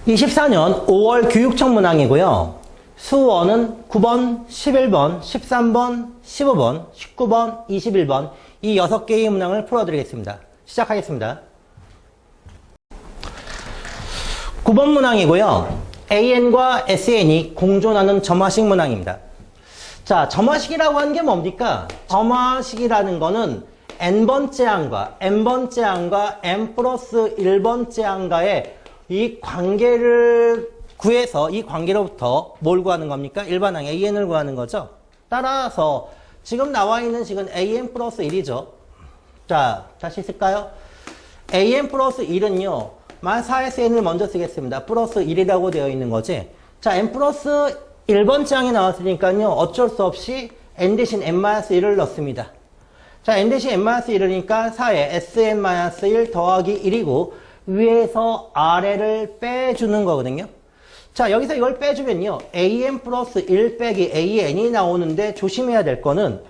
24년 5월 교육청 문항이고요. 수원은 9번, 11번, 13번, 15번, 19번, 21번 이 6개의 문항을 풀어드리겠습니다. 시작하겠습니다. 9번 문항이고요. AN과 SN이 공존하는 점화식 문항입니다. 자, 점화식이라고 하는 게 뭡니까? 점화식이라는 거는 n번째 항과 n번째 항과 n 플러스 1번째 항과의 이 관계를 구해서 이 관계로부터 뭘 구하는 겁니까? 일반항 AN을 구하는 거죠. 따라서 지금 나와 있는 식은 AN 플러스 1이죠. 자, 다시 쓸까요? AN 플러스 1은요. 만 4에서 n을 먼저 쓰겠습니다. 플러스 1이라고 되어 있는 거지. 자, n 플러스 1번째 항이 나왔으니까요. 어쩔 수 없이 n 대신 n-1을 넣습니다. 자, n 대신 n-1이니까 4에 sn-1 더하기 1이고 위에서 아래를 빼주는 거거든요. 자, 여기서 이걸 빼주면요. an 플러스 1 빼기 an이 나오는데 조심해야 될 거는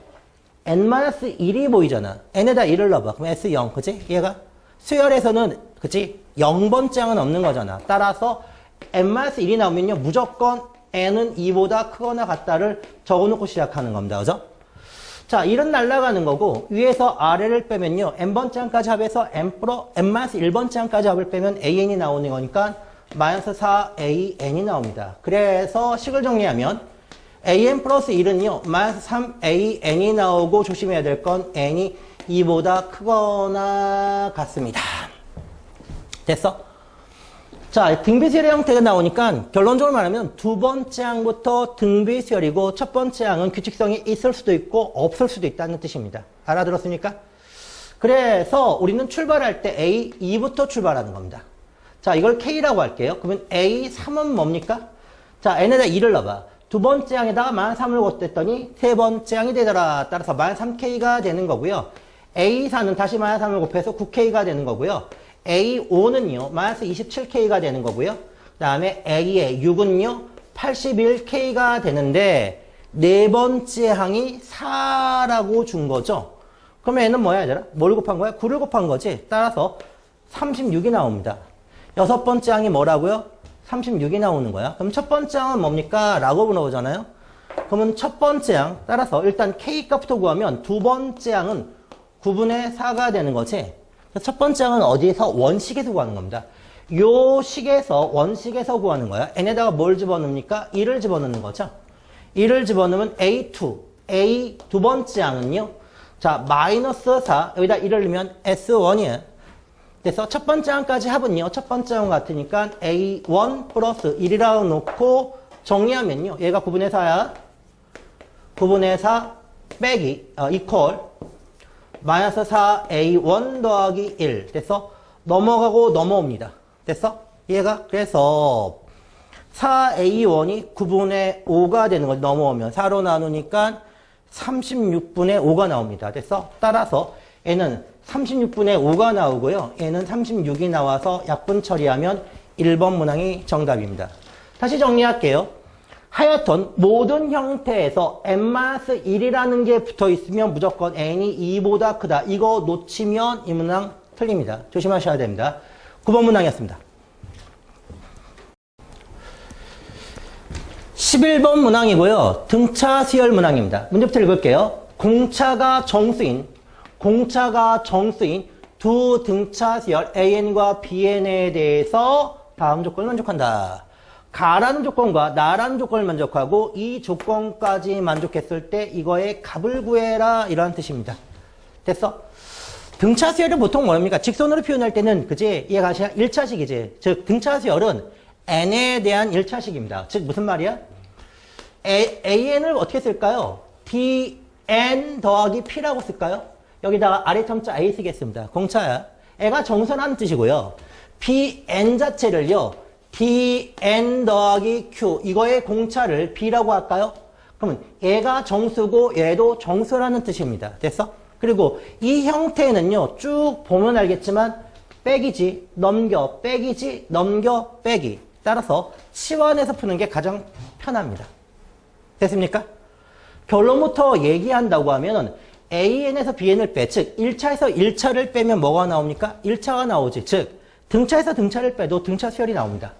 n-1이 보이잖아. n에다 1을 넣어봐. 그럼 s0, 그치? 얘가 수열에서는, 그치? 0번째 항은 없는 거잖아. 따라서 n-1이 나오면요. 무조건 n은 2보다 크거나 같다를 적어놓고 시작하는 겁니다. 그죠? 자, 1은 날아가는 거고 위에서 아래를 빼면요. n번째 항까지 합해서 n-1번째 항까지 합을 빼면 an이 나오는 거니까 마이너스 4an이 나옵니다. 그래서 식을 정리하면 an 플러스 1은요. 마이너스 3an이 나오고 조심해야 될 건 n이 2보다 크거나 같습니다. 됐어? 자, 등비수열의 형태가 나오니까 결론적으로 말하면 두 번째 항부터 등비수열이고 첫 번째 항은 규칙성이 있을 수도 있고 없을 수도 있다는 뜻입니다. 알아들었습니까? 그래서 우리는 출발할 때 A, 2부터 출발하는 겁니다. 자, 이걸 K라고 할게요. 그러면 A, 3은 뭡니까? 자, N에다 2를 넣어봐. 두 번째 항에다가 -3을 곱했더니 세 번째 항이 되더라. 따라서 -3K가 되는 거고요. A4는 다시 -3을 곱해서 9K가 되는 거고요. A5는요, -27K가 되는 거고요. 그 다음에 A의 6은요, 81K가 되는데, 네 번째 항이 4라고 준 거죠. 그러면 얘는 뭐야, 얘들아? 뭘 곱한 거야? 9를 곱한 거지. 따라서 36이 나옵니다. 여섯 번째 항이 뭐라고요? 36이 나오는 거야. 그럼 첫 번째 항은 뭡니까? 라고 물어보잖아요. 그러면 첫 번째 항, 따라서 일단 K 값부터 구하면 두 번째 항은 9분의 4가 되는 거지. 첫 번째 항은 어디에서? 원식에서 구하는 겁니다. 요 식에서, 원식에서 구하는 거야. n에다가 뭘 집어넣습니까? 1을 집어넣는 거죠. 1을 집어넣으면 A2, A 두 번째 항은요. 자, 마이너스 4, 여기다 1을 넣으면 S1이에요. 그래서 첫 번째 항까지 합은요. 첫 번째 항 같으니까 A1 플러스 1이라고 놓고 정리하면요. 얘가 9분의 4야. 9분의 4 빼기, 이퀄. 마이너스 4A1 더하기 1. 됐어? 넘어가고 넘어옵니다. 됐어? 얘가? 그래서 4A1이 9분의 5가 되는 거지. 넘어오면 4로 나누니까 36분의 5가 나옵니다. 됐어? 따라서 얘는 36분의 5가 나오고요. 얘는 36이 나와서 약분 처리하면 1번 문항이 정답입니다. 다시 정리할게요. 하여튼 모든 형태에서 n-1이라는 게 붙어 있으면 무조건 n이 2보다 크다. 이거 놓치면 이 문항 틀립니다. 조심하셔야 됩니다. 9번 문항이었습니다. 11번 문항이고요. 등차 수열 문항입니다. 문제부터 읽을게요. 공차가 정수인 두 등차 수열 AN과 BN에 대해서 다음 조건을 만족한다. 가라는 조건과 나라는 조건을 만족하고 이 조건까지 만족했을 때 이거의 값을 구해라 이라는 뜻입니다. 됐어? 등차 수열은 보통 뭡니까? 직선으로 표현할 때는 그지? 얘가 1차식이지. 즉 등차 수열은 n에 대한 1차식입니다. 즉 무슨 말이야? an을 어떻게 쓸까요? dn 더하기 p라고 쓸까요? 여기다가 아래 첨자 a 쓰겠습니다. 공차야. 애가 정선하는 뜻이고요. bn 자체를요. dn 더하기 q 이거의 공차를 b라고 할까요? 그러면 얘가 정수고 얘도 정수라는 뜻입니다. 됐어? 그리고 이 형태는요. 쭉 보면 알겠지만 빼기지 넘겨 빼기지 넘겨 빼기 따라서 치환해서 푸는 게 가장 편합니다. 됐습니까? 결론부터 얘기한다고 하면 AN에서 BN을 빼, 즉 1차에서 1차를 빼면 뭐가 나옵니까? 1차가 나오지. 즉 등차에서 등차를 빼도 등차 수열이 나옵니다.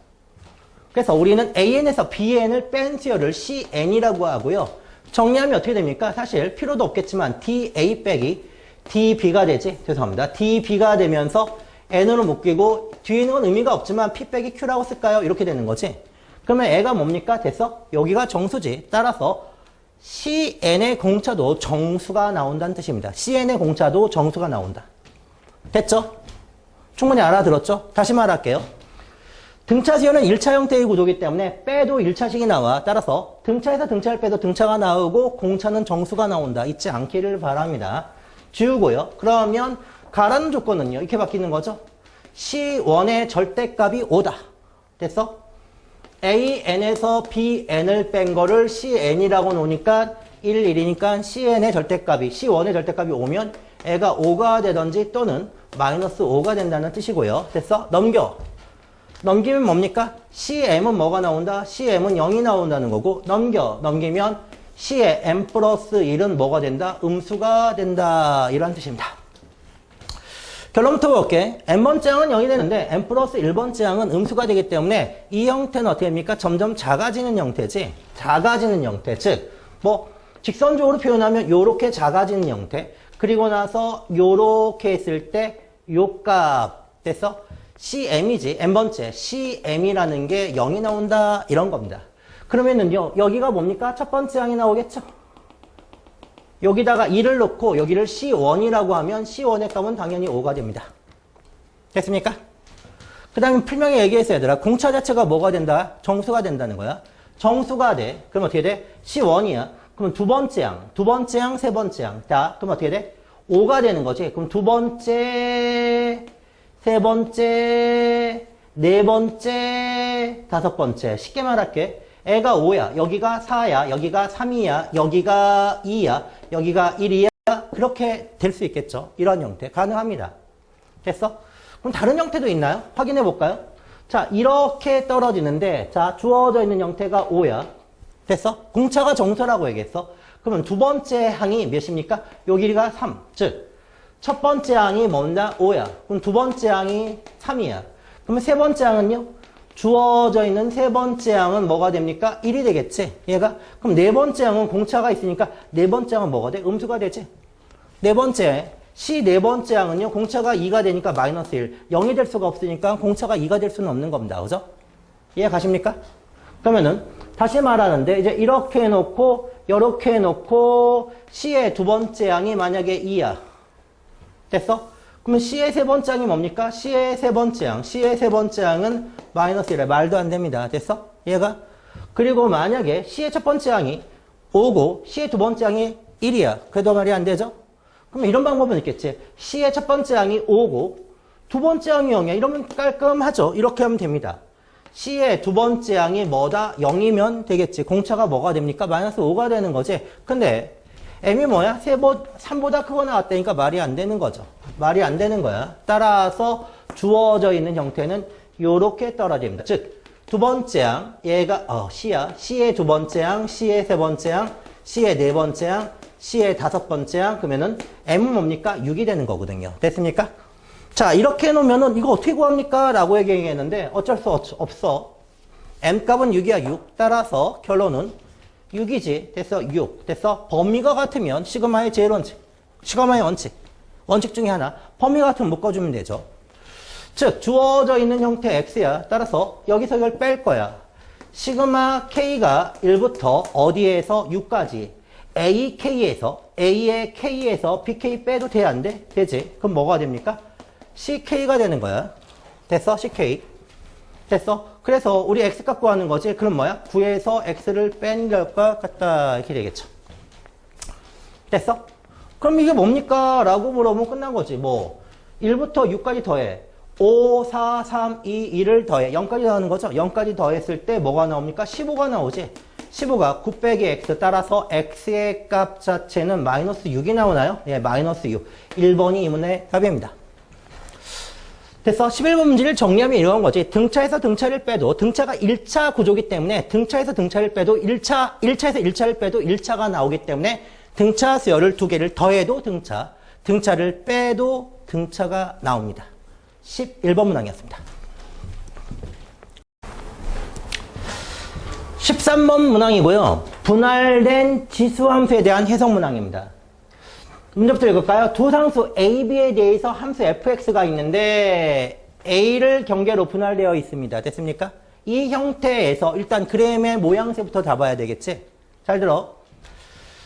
그래서 우리는 AN에서 BN을 뺀 수열을 CN이라고 하고요. 정리하면 어떻게 됩니까? 사실 필요도 없겠지만 DA 빼기 DB가 되지. 죄송합니다. DB가 되면서 N으로 묶이고 뒤에 있는 건 의미가 없지만 P 빼기 Q라고 쓸까요? 이렇게 되는 거지. 그러면 애가 뭡니까? 됐어? 여기가 정수지. 따라서 CN의 공차도 정수가 나온다는 뜻입니다. CN의 공차도 정수가 나온다. 됐죠? 충분히 알아들었죠? 다시 말할게요. 등차 수열은 1차 형태의 구조이기 때문에 빼도 1차식이 나와. 따라서 등차에서 등차를 빼도 등차가 나오고 공차는 정수가 나온다. 잊지 않기를 바랍니다. 지우고요. 그러면 가라는 조건은요. 이렇게 바뀌는 거죠. C1의 절대값이 5다. 됐어? AN에서 BN을 뺀 거를 CN이라고 놓으니까 1, 1이니까 CN의 절대값이 C1의 절대값이 5면 애가 5가 되든지 또는 마이너스 5가 된다는 뜻이고요. 됐어? 넘겨. 넘기면 뭡니까? CM은 뭐가 나온다? CM은 0이 나온다는 거고 넘기면 C의 M 플러스 1은 뭐가 된다? 음수가 된다. 이런 뜻입니다. 결론부터 볼게. N번째 항은 0이 되는데 M 플러스 1번째 항은 음수가 되기 때문에 이 형태는 어떻게 됩니까? 점점 작아지는 형태지. 작아지는 형태. 즉, 직선적으로 표현하면 요렇게 작아지는 형태. 그리고 나서 요렇게 했을 때 요 값 됐어? CM이지. N번째 CM이라는 게 0이 나온다. 이런 겁니다. 그러면은요. 여기가 뭡니까? 첫 번째 항이 나오겠죠? 여기다가 2를 넣고 여기를 C1이라고 하면 C1의 값은 당연히 5가 됩니다. 됐습니까? 그 다음에 풀명에 얘기했어요. 얘들아. 공차 자체가 뭐가 된다? 정수가 된다는 거야. 정수가 돼. 그럼 어떻게 돼? C1이야. 그럼 두 번째 항, 세 번째 항. 자, 그럼 어떻게 돼? 5가 되는 거지. 그럼 두 번째, 세 번째, 네 번째, 다섯 번째. 쉽게 말할게. 애가 5야. 여기가 4야. 여기가 3이야. 여기가 2야. 여기가 1이야. 그렇게 될 수 있겠죠. 이런 형태. 가능합니다. 됐어? 그럼 다른 형태도 있나요? 확인해 볼까요? 자, 이렇게 떨어지는데, 자, 주어져 있는 형태가 5야. 됐어? 공차가 정수라고 얘기했어. 그러면 두 번째 항이 몇입니까? 여기가 3. 즉, 첫 번째 항이 뭔다? 5야. 그럼 두 번째 항이 3이야. 그러면 세 번째 항은요? 주어져 있는 세 번째 항은 뭐가 됩니까? 1이 되겠지. 얘가. 그럼 네 번째 항은 공차가 있으니까 네 번째 항은 뭐가 돼? 음수가 되지. 네 번째. C 네 번째 항은요. 공차가 2가 되니까 마이너스 1. 0이 될 수가 없으니까 공차가 2가 될 수는 없는 겁니다. 그죠? 이해 가십니까? 그러면은 다시 말하는데 이제 이렇게 해놓고 이렇게 해놓고 C의 두 번째 항이 만약에 2야. 됐어? 그러면 C의 세 번째 항이 뭡니까? C의 세 번째 항은 마이너스 1이야. 말도 안 됩니다. 됐어? 얘가. 그리고 만약에 C의 첫 번째 항이 5고 C의 두 번째 항이 1이야. 그래도 말이 안 되죠? 그럼 이런 방법은 있겠지. C의 첫 번째 항이 5고 두 번째 항이 0이야. 이러면 깔끔하죠? 이렇게 하면 됩니다. C의 두 번째 항이 뭐다? 0이면 되겠지. 공차가 뭐가 됩니까? 마이너스 5가 되는 거지. 근데 M이 뭐야? 3보다 크고 나왔다니까 말이 안 되는 거죠. 말이 안 되는 거야. 따라서 주어져 있는 형태는 요렇게 떨어집니다. 즉, 두 번째 항, 얘가, C야. C의 두 번째 항, C의 세 번째 항, C의 네 번째 항, C의 다섯 번째 항, 그러면은 M은 뭡니까? 6이 되는 거거든요. 됐습니까? 자, 이렇게 해놓으면은 이거 어떻게 구합니까? 라고 얘기했는데 어쩔 수 없어. M 값은 6이야, 6. 따라서 결론은 6이지. 됐어, 6. 됐어? 범위가 같으면 시그마의 제일 원칙. 시그마의 원칙. 원칙 중에 하나. 범위가 같으면 묶어주면 되죠. 즉, 주어져 있는 형태 X야. 따라서 여기서 이걸 뺄 거야. 시그마 K가 1부터 어디에서 6까지 AK에서, A의 K에서 BK 빼도 돼, 안 돼? 되지. 그럼 뭐가 됩니까? CK가 되는 거야. 됐어? CK. 됐어? 그래서 우리 X 값 구하는 거지. 그럼 뭐야? 9에서 X를 뺀 결과 같다. 이렇게 되겠죠. 됐어? 그럼 이게 뭡니까? 라고 물어보면 끝난 거지. 1부터 6까지 더해. 5, 4, 3, 2, 1을 더해. 0까지 더하는 거죠. 0까지 더했을 때 뭐가 나옵니까? 15가 나오지. 15가 9 빼기 X 따라서 X의 값 자체는 마이너스 6이 나오나요? 예, 마이너스 6. 1번이 이문의 답입니다. 됐어? 11번 문제를 정리하면 이런 거지. 등차에서 등차를 빼도 등차가 1차 구조이기 때문에 등차에서 등차를 빼도 1차에서 1차를 빼도 1차가 나오기 때문에 등차 수열을 두 개를 더해도 등차를 빼도 등차가 나옵니다. 11번 문항이었습니다. 13번 문항이고요. 분할된 지수함수에 대한 해석 문항입니다. 문제부터 읽을까요? 두 상수 A, B에 대해서 함수 fx가 있는데 A를 경계로 분할되어 있습니다. 됐습니까? 이 형태에서 일단 그램의 모양새부터 잡아야 되겠지? 잘 들어.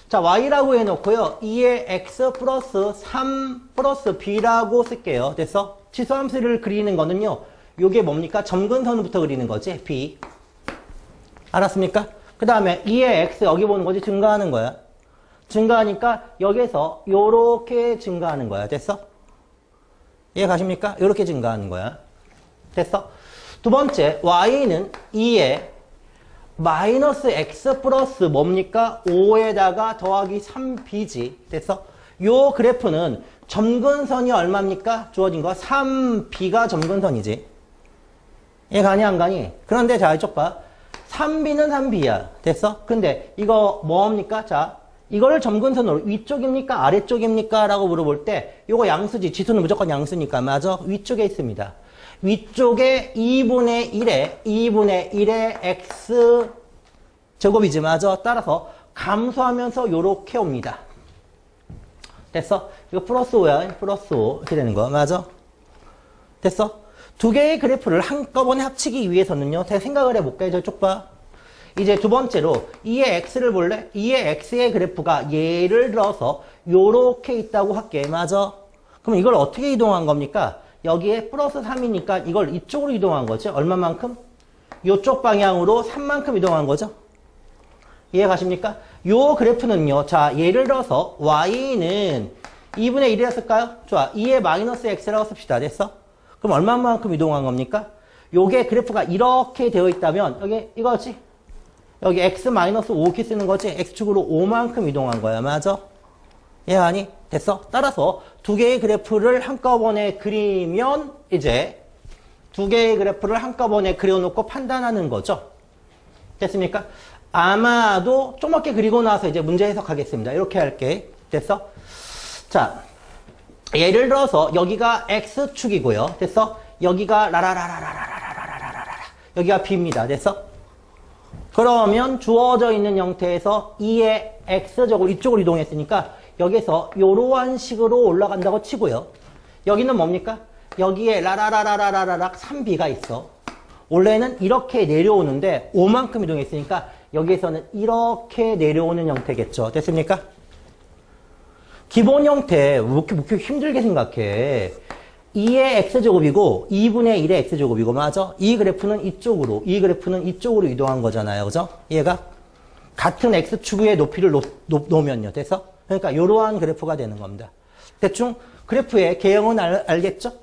자, y라고 해놓고요. 2의 x 플러스 3 플러스 b라고 쓸게요. 됐어? 지수함수를 그리는 거는요. 요게 뭡니까? 점근선부터 그리는 거지. b. 알았습니까? 그 다음에 2의 x 여기 보는 거지. 증가하는 거야. 증가하니까 여기서 요렇게 증가하는 거야. 됐어? 이해 가십니까? 요렇게 증가하는 거야. 됐어? 두 번째, y는 2의 마이너스 x 플러스 뭡니까? 5에다가 더하기 3b지. 됐어? 요 그래프는 점근선이 얼마입니까? 주어진 거 3b가 점근선이지. 이해 가니 안 가니? 그런데 자, 이쪽 봐. 3b는 3b야. 됐어? 근데 이거 뭡니까? 자, 이거를 점근선으로 위쪽입니까? 아래쪽입니까? 라고 물어볼 때 요거 양수지. 지수는 무조건 양수니까. 맞아? 위쪽에 있습니다. 위쪽에 2분의 1의 x 제곱이지. 맞아? 따라서 감소하면서 요렇게 옵니다. 됐어? 이거 플러스 5야. 플러스 5 이렇게 되는 거. 맞아? 됐어? 두 개의 그래프를 한꺼번에 합치기 위해서는요. 제가 생각을 해볼까요? 저쪽 봐. 이제 두 번째로 2의 x를 볼래? 2의 x의 그래프가 예를 들어서 요렇게 있다고 할게. 맞아? 그럼 이걸 어떻게 이동한 겁니까? 여기에 플러스 3이니까 이걸 이쪽으로 이동한 거죠. 얼마만큼? 요쪽 방향으로 3만큼 이동한 거죠. 이해 가십니까? 요 그래프는요. 자, 예를 들어서 y는 2분의 1이었을까요? 좋아. 2의 마이너스 x라고 씁시다. 됐어? 그럼 얼마만큼 이동한 겁니까? 요게 그래프가 이렇게 되어 있다면 여기 이거지? 여기 x 마이너스 5 이렇게 쓰는 거지? x축으로 5만큼 이동한 거야. 맞아? 이해하니? 됐어? 따라서 두 개의 그래프를 한꺼번에 그리면 이제 두 개의 그래프를 한꺼번에 그려놓고 판단하는 거죠. 됐습니까? 아마도 조그맣게 그리고 나서 이제 문제 해석하겠습니다. 이렇게 할게. 됐어? 자, 예를 들어서 여기가 x축이고요. 됐어? 여기가 라라라라라라라라라라라 여기가 b입니다. 됐어? 그러면 주어져 있는 형태에서 2의 x제곱 이쪽으로 이동했으니까 여기서 이러한 식으로 올라간다고 치고요. 여기는 뭡니까? 여기에 라라라라라라락 3b가 있어. 원래는 이렇게 내려오는데 5만큼 이동했으니까 여기에서는 이렇게 내려오는 형태겠죠. 됐습니까? 기본 형태 왜 이렇게 힘들게 생각해? 2의 x제곱이고 2분의 1의 x제곱이고 맞아? 이 그래프는 이쪽으로 이 그래프는 이쪽으로 이동한 거잖아요. 그죠? 얘가 같은 x축의 높이를 놓으면요. 됐어? 그러니까 이러한 그래프가 되는 겁니다. 대충 그래프의 개형은 알겠죠?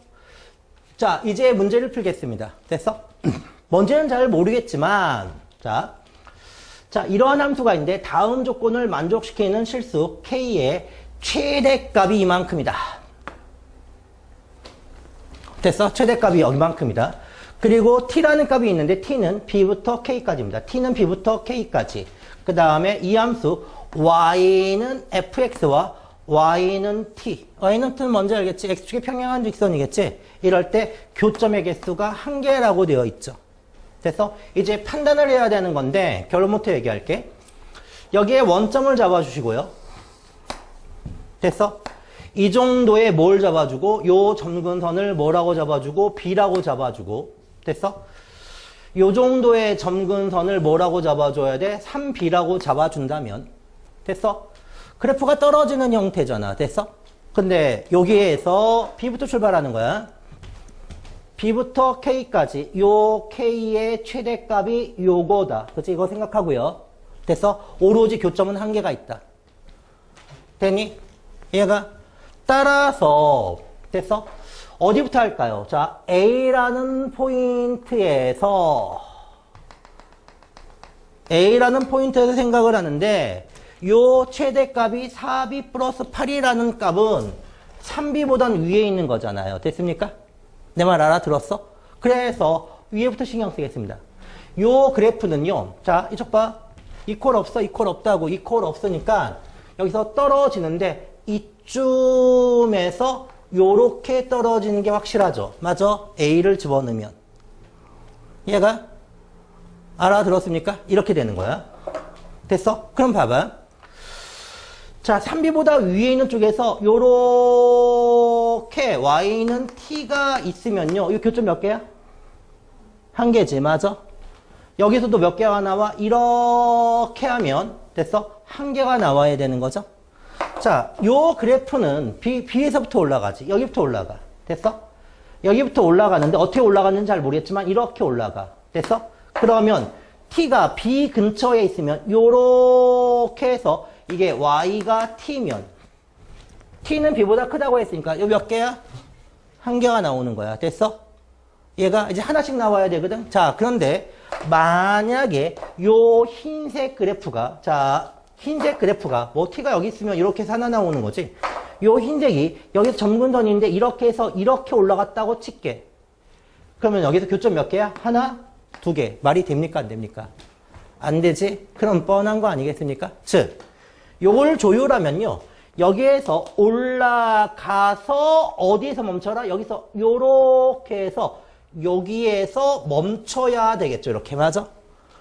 자, 이제 문제를 풀겠습니다. 됐어? 뭔지는 잘 모르겠지만 자, 이러한 함수가 있는데 다음 조건을 만족시키는 실수 k의 최대값이 이만큼이다. 됐어? 최대값이 여기만큼이다. 그리고 t라는 값이 있는데 t는 b부터 k까지입니다. t는 b부터 k까지. 그 다음에 이 함수 y는 fx와 y는 t. y는 t는 먼저 알겠지? x축의 평행한 직선이겠지? 이럴 때 교점의 개수가 1개라고 되어 있죠. 됐어? 이제 판단을 해야 되는 건데 결론부터 얘기할게. 여기에 원점을 잡아주시고요. 됐어? 이 정도에 뭘 잡아주고 요 점근선을 뭐라고 잡아주고 b라고 잡아주고 됐어? 요 정도의 점근선을 뭐라고 잡아줘야 돼? 3b라고 잡아준다면 됐어? 그래프가 떨어지는 형태잖아. 됐어? 근데 여기에서 b부터 출발하는 거야. b부터 k까지 요 k의 최대값이 요거다. 그치? 이거 생각하고요. 됐어? 오로지 교점은 1개가 있다. 됐니? 얘가 따라서 됐어? 어디부터 할까요? 자, A라는 포인트에서 생각을 하는데 요 최대값이 4b 플러스 8이라는 값은 3b보단 위에 있는 거잖아요. 됐습니까? 내 말 알아들었어? 그래서 위에부터 신경 쓰겠습니다. 요 그래프는요. 자, 이쪽 봐. 이퀄 없어? 이퀄 없다고. 이퀄 없으니까 여기서 떨어지는데 이쯤에서 요렇게 떨어지는 게 확실하죠. 맞아? A를 집어넣으면. 얘가 알아들었습니까? 이렇게 되는 거야. 됐어? 그럼 봐봐. 자, 3b보다 위에 있는 쪽에서 요렇게 y는 t가 있으면요. 이 교점 몇 개야? 한 개지, 맞아? 여기서도 몇 개가 나와? 이렇게 하면 됐어? 한 개가 나와야 되는 거죠? 자, 요 그래프는 B에서부터 올라가지. 여기부터 올라가. 됐어? 여기부터 올라가는데 어떻게 올라가는지 잘 모르겠지만 이렇게 올라가. 됐어? 그러면 T가 B 근처에 있으면 요렇게 해서 이게 Y가 T면 T는 B보다 크다고 했으니까 요 몇 개야? 한 개가 나오는 거야. 됐어? 얘가 이제 하나씩 나와야 되거든. 자, 그런데 만약에 요 흰색 그래프가 흰색 그래프가 뭐 T가 여기 있으면 이렇게 해서 하나 나오는 거지. 요 흰색이 여기서 점근선인데 이렇게 해서 이렇게 올라갔다고 칠게. 그러면 여기서 교점 몇 개야? 하나, 두 개. 말이 됩니까? 안 됩니까? 안 되지? 그럼 뻔한 거 아니겠습니까? 즉, 요걸 조율하면요. 여기에서 올라가서 어디에서 멈춰라? 여기서 요렇게 해서 여기에서 멈춰야 되겠죠. 이렇게 맞아?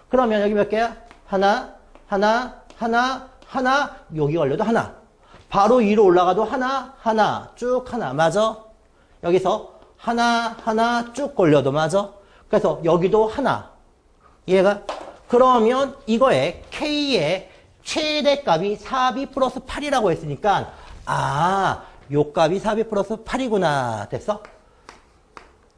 그러면 여기 몇 개야? 하나, 하나, 하나, 하나, 여기 걸려도 하나. 바로 위로 올라가도 하나, 하나, 쭉 하나. 맞아? 여기서 하나, 하나 쭉 걸려도 맞아? 그래서 여기도 하나. 얘가 그러면 이거에 K의 최대값이 4B 플러스 8이라고 했으니까 요 값이 4B 플러스 8이구나. 됐어?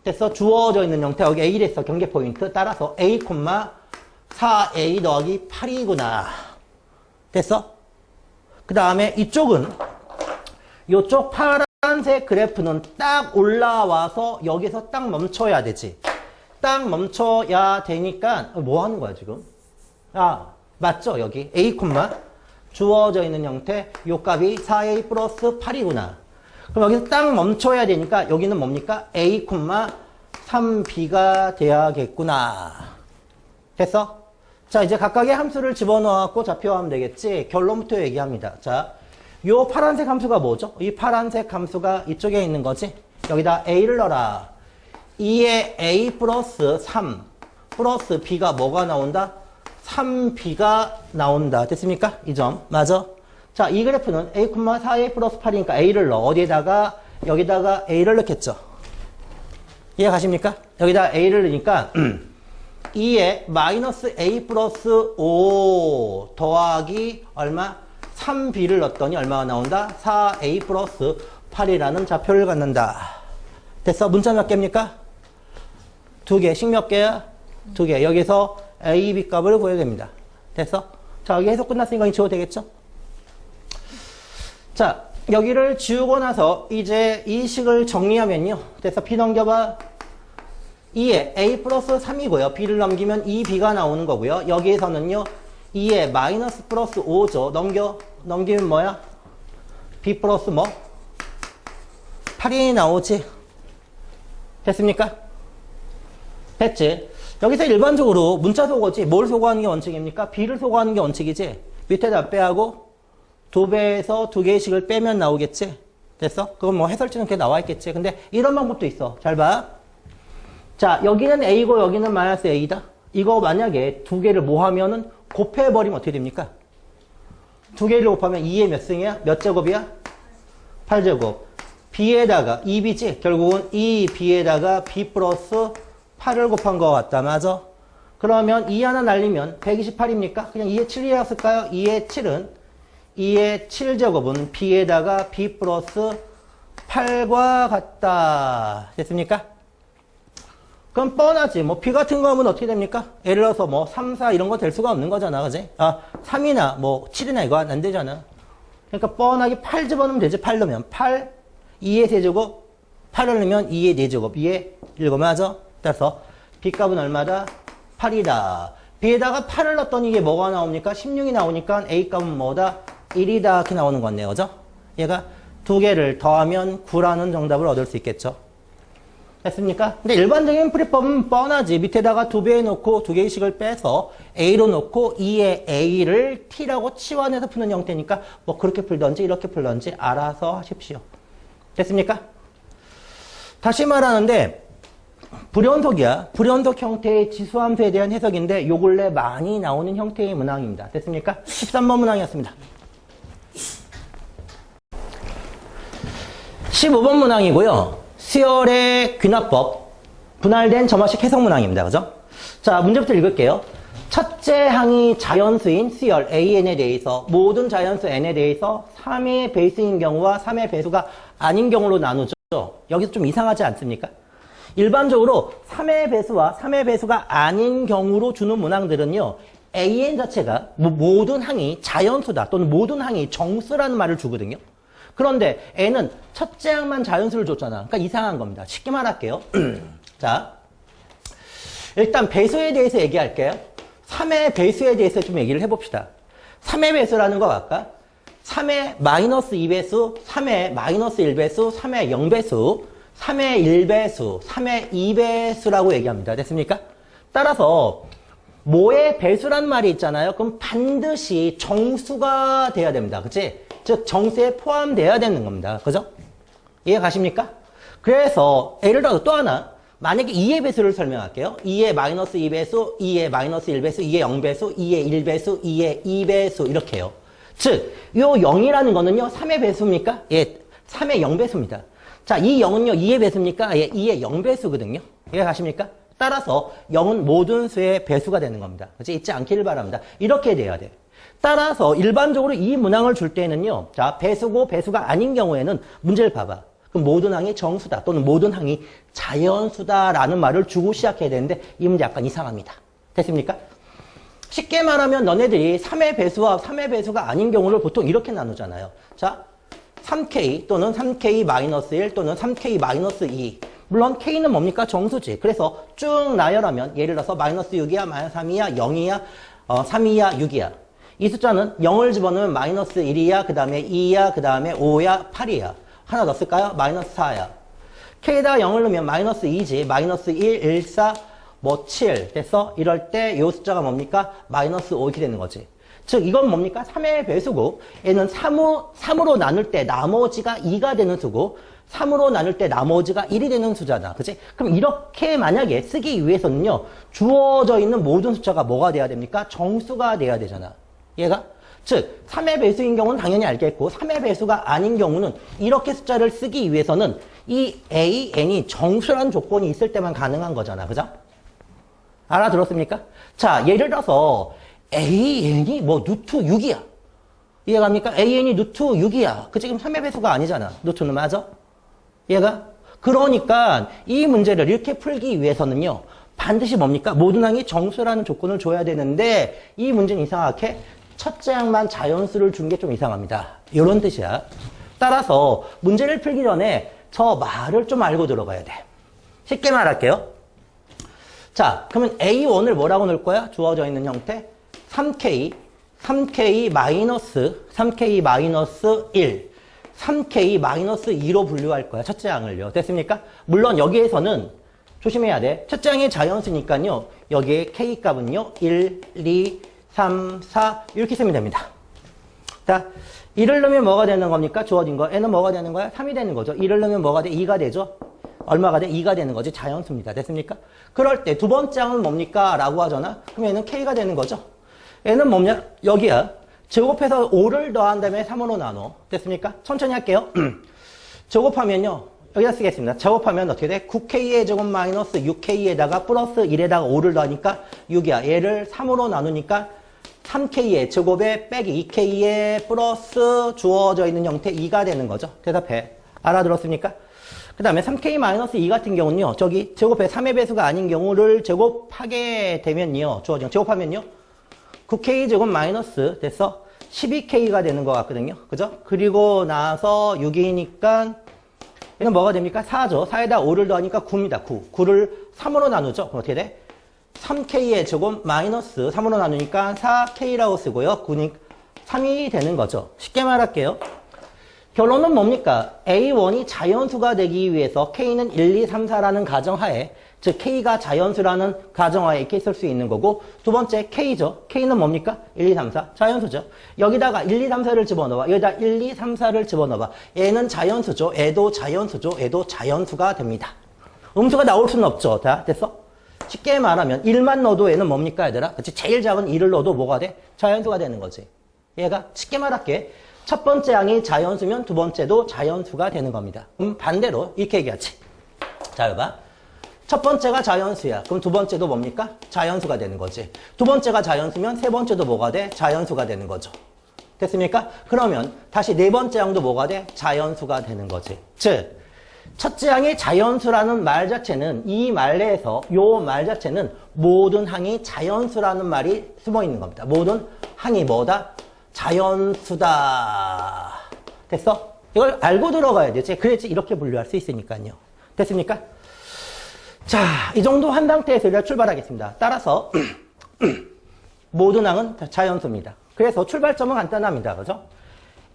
됐어? 주어져 있는 형태 여기 A 됐어. 경계 포인트 따라서 A, 4A 더하기 8이구나. 됐어? 그 다음에 이쪽은 이쪽 파란색 그래프는 딱 올라와서 여기서 딱 멈춰야 되지. 딱 멈춰야 되니까 뭐 하는 거야 지금? 맞죠? 여기 A, 주어져 있는 형태 요 값이 4A 플러스 8이구나. 그럼 여기서 딱 멈춰야 되니까 여기는 뭡니까? A, 3B가 돼야겠구나. 됐어? 자, 이제 각각의 함수를 집어넣어갖고 좌표하면 되겠지. 결론부터 얘기합니다. 자, 요 파란색 함수가 뭐죠? 이 파란색 함수가 이쪽에 있는 거지. 여기다 A를 넣어라. 2에 A 플러스 3 플러스 B가 뭐가 나온다? 3B가 나온다. 됐습니까? 이 점. 맞아? 자, 이 그래프는 A, 4A 플러스 8이니까 A를 넣어. 어디에다가? 여기다가 A를 넣겠죠. 이해 가십니까? 여기다 A를 넣으니까 2에 마이너스 A 플러스 5 더하기 얼마? 3B를 넣었더니 얼마가 나온다? 4A 플러스 8이라는 좌표를 갖는다. 됐어? 문자 몇 개입니까? 두 개. 식 몇 개야? 두 개. 여기서 A, B 값을 구해야 됩니다. 됐어? 자, 여기 해석 끝났으니까 지워도 되겠죠? 자, 여기를 지우고 나서 이제 이 식을 정리하면요. 됐어? B 넘겨봐. 2에 A 플러스 3이고요. B를 넘기면 2B가 나오는 거고요. 여기에서는요. 2에 마이너스 플러스 5죠. 넘기면 뭐야? B 플러스 뭐? 8이 나오지. 됐습니까? 됐지? 여기서 일반적으로 문자 소거지. 뭘 소거하는 게 원칙입니까? B를 소거하는 게 원칙이지. 밑에다 빼하고 2배에서 2개씩을 빼면 나오겠지? 됐어? 그건 뭐 해설지는 그렇게 나와 있겠지. 근데 이런 방법도 있어. 잘 봐. 자, 여기는 A고 여기는 마이너스 A다. 이거 만약에 두 개를 뭐 하면은 곱해버리면 어떻게 됩니까? 두 개를 곱하면 2의 몇 승이야? 몇 제곱이야? 8제곱. B에다가 2B지? 결국은 2B에다가 B 플러스 8을 곱한 거 같다. 맞아? 그러면 2 하나 날리면 128입니까? 그냥 2의 7이었을까요? 2의 7은 2의 7제곱은 B에다가 B 플러스 8과 같다. 됐습니까? 그럼 뻔하지. 뭐 B 같은 거 하면 어떻게 됩니까? 예를 들어서 뭐 3, 4 이런 거 될 수가 없는 거잖아. 그지? 3이나 뭐 7이나 이거 안 되잖아. 그러니까 뻔하게 8 집어넣으면 되지. 8 넣으면 8, 2의 세제곱, 8을 넣으면 2의 4제곱, 2의 7 맞아? 따라서 B 값은 얼마다? 8이다. B에다가 8을 넣었더니 이게 뭐가 나옵니까? 16이 나오니까 A 값은 뭐다? 1이다. 이렇게 나오는 건데요. 그죠? 얘가 두 개를 더하면 9라는 정답을 얻을 수 있겠죠. 됐습니까? 근데 일반적인 풀이법은 뻔하지. 밑에다가 2배 놓고 2개씩을 빼서 A로 놓고 2의 A를 T라고 치환해서 푸는 형태니까 뭐 그렇게 풀던지 이렇게 풀던지 알아서 하십시오. 됐습니까? 다시 말하는데 불연속이야. 불연속 형태의 지수함수에 대한 해석인데 요 근래 많이 나오는 형태의 문항입니다. 됐습니까? 13번 문항이었습니다. 15번 문항이고요. 수열의 귀납법, 분할된 점화식 해석 문항입니다. 그죠? 자, 문제부터 읽을게요. 첫째 항이 자연수인 수열 AN에 대해서 모든 자연수 N에 대해서 3의 배수인 경우와 3의 배수가 아닌 경우로 나누죠. 여기서 좀 이상하지 않습니까? 일반적으로 3의 배수와 3의 배수가 아닌 경우로 주는 문항들은요. AN 자체가 모든 항이 자연수다 또는 모든 항이 정수라는 말을 주거든요. 그런데 N은 첫째 항만 자연수를 줬잖아. 그러니까 이상한 겁니다. 쉽게 말할게요. 자, 일단 배수에 대해서 얘기할게요. 3의 배수에 대해서 좀 얘기를 해봅시다. 3의 배수라는 거 아까 3의 마이너스 2배수, 3의 마이너스 1배수, 3의 0배수, 3의 1배수, 3의 2배수라고 얘기합니다. 됐습니까? 따라서 뭐의 배수란 말이 있잖아요. 그럼 반드시 정수가 돼야 됩니다. 그치? 즉 정수에 포함돼야 되는 겁니다. 그죠? 이해 가십니까? 그래서 예를 들어 또 하나 만약에 2의 배수를 설명할게요. 2의 마이너스 2배수, 2의 마이너스 1배수, 2의 0배수, 2의 1배수, 2의 2배수 이렇게요. 즉, 요 0이라는 거는요. 3의 배수입니까? 예, 3의 0배수입니다. 자, 이 0은요. 2의 배수입니까? 예, 2의 0배수거든요. 이해 가십니까? 따라서 0은 모든 수의 배수가 되는 겁니다. 그치? 잊지 않기를 바랍니다. 이렇게 돼야 돼. 따라서 일반적으로 이 문항을 줄 때는요. 자, 배수고 배수가 아닌 경우에는 문제를 봐봐. 그럼 모든 항이 정수다 또는 모든 항이 자연수다라는 말을 주고 시작해야 되는데 이 문제 약간 이상합니다. 됐습니까? 쉽게 말하면 너네들이 3의 배수와 3의 배수가 아닌 경우를 보통 이렇게 나누잖아요. 자, 3K 또는 3K-1 또는 3K-2. 물론 K는 뭡니까? 정수지. 그래서 쭉 나열하면 예를 들어서 마이너스 6이야, 마이너스 3이야, 0이야, 3이야, 6이야. 이 숫자는 0을 집어넣으면 마이너스 1이야, 그 다음에 2야, 그 다음에 5야, 8이야. 하나 더 쓸까요? 마이너스 4야. K에다가 0을 넣으면 마이너스 2지. 마이너스 1, 1, 4, 7 됐어? 이럴 때 이 숫자가 뭡니까? 마이너스 5 이렇게 되는 거지. 즉 이건 뭡니까? 3의 배수고 얘는 3으로 나눌 때 나머지가 2가 되는 수고 3으로 나눌 때 나머지가 1이 되는 수잖아. 그치? 그럼 이렇게 만약에 쓰기 위해서는요. 주어져 있는 모든 숫자가 뭐가 돼야 됩니까? 정수가 돼야 되잖아. 얘가? 즉 3의 배수인 경우는 당연히 알겠고 3의 배수가 아닌 경우는 이렇게 숫자를 쓰기 위해서는 이 AN이 정수라는 조건이 있을 때만 가능한 거잖아. 그죠? 알아들었습니까? 자, 예를 들어서 AN이 뭐 루트 6이야. 이해갑니까? AN이 루트 6이야. 그 지금 3의 배수가 아니잖아. 루트는 맞아? 얘가? 그러니까 이 문제를 이렇게 풀기 위해서는요. 반드시 뭡니까? 모든 항이 정수라는 조건을 줘야 되는데 이 문제는 이상하게 첫째 항만 자연수를 준 게 좀 이상합니다. 이런 뜻이야. 따라서 문제를 풀기 전에 저 말을 좀 알고 들어가야 돼. 쉽게 말할게요. 자, 그러면 A1을 뭐라고 넣을 거야? 주어져 있는 형태 3K 마이너스 1 3K 마이너스 2로 분류할 거야. 첫째 항을요. 됐습니까? 물론 여기에서는 조심해야 돼. 첫째 항이 자연수니까요. 여기에 K 값은요. 1, 2, 3, 4 이렇게 쓰면 됩니다. 자, 1을 넣으면 뭐가 되는 겁니까? 주어진 거. N은 뭐가 되는 거야? 3이 되는 거죠. 1을 넣으면 뭐가 돼? 2가 되죠. 얼마가 돼? 2가 되는 거지. 자연수입니다. 됐습니까? 그럴 때 두 번째 항은 뭡니까? 라고 하잖아. 그럼 얘는 K가 되는 거죠. 얘는 뭐냐? 여기야. 제곱해서 5를 더한 다음에 3으로 나눠. 됐습니까? 천천히 할게요. 제곱하면요. 여기다 쓰겠습니다. 제곱하면 어떻게 돼? 9K의 제곱 마이너스 6K에다가 플러스 1에다가 5를 더하니까 6이야. 얘를 3으로 나누니까 3K의 제곱에 빼기 2K의 플러스 주어져 있는 형태 2가 되는 거죠. 대답해. 알아들었습니까? 그 다음에 3K-2 같은 경우는요. 저기 제곱해 3의 배수가 아닌 경우를 제곱하게 되면요. 주어진 제곱하면요. 9K 제곱 마이너스 됐어? 12K가 되는 것 같거든요. 그죠? 그리고 나서 6이니까 얘는 뭐가 됩니까? 4죠. 4에다 5를 더하니까 9입니다. 9. 9를 3으로 나누죠. 그럼 어떻게 돼? 3K의 제곱 마이너스 3으로 나누니까 4K라고 쓰고요. 9니 3이 되는 거죠. 쉽게 말할게요. 결론은 뭡니까? A1이 자연수가 되기 위해서 K는 1, 2, 3, 4라는 가정하에 즉 K가 자연수라는 가정하에 이렇게 쓸 수 있는 거고 두 번째 K죠. K는 뭡니까? 1, 2, 3, 4 자연수죠. 여기다가 1, 2, 3, 4를 집어넣어봐. 여기다 1, 2, 3, 4를 집어넣어봐. 얘는 자연수죠. 얘도 자연수죠. 얘도 자연수가 됩니다. 음수가 나올 수는 없죠. 자, 됐어? 쉽게 말하면 1만 넣어도 얘는 뭡니까, 얘들아? 그치? 제일 작은 2를 넣어도 뭐가 돼? 자연수가 되는 거지. 얘가 쉽게 말할게. 첫 번째 항이 자연수면 두 번째도 자연수가 되는 겁니다. 반대로 이렇게 얘기하지. 자, 여봐. 첫 번째가 자연수야. 그럼 두 번째도 뭡니까? 자연수가 되는 거지. 두 번째가 자연수면 세 번째도 뭐가 돼? 자연수가 되는 거죠. 됐습니까? 그러면 다시 네 번째 항도 뭐가 돼? 자연수가 되는 거지. 즉, 첫째 항이 자연수라는 말 자체는 이 말 내에서 요 말 자체는 모든 항이 자연수라는 말이 숨어 있는 겁니다. 모든 항이 뭐다? 자연수다. 됐어? 이걸 알고 들어가야 되지. 그래야지 이렇게 분류할 수 있으니까요. 됐습니까? 자, 이 정도 한 상태에서 우리가 출발하겠습니다. 따라서 모든 항은 자연수입니다. 그래서 출발점은 간단합니다. 그죠?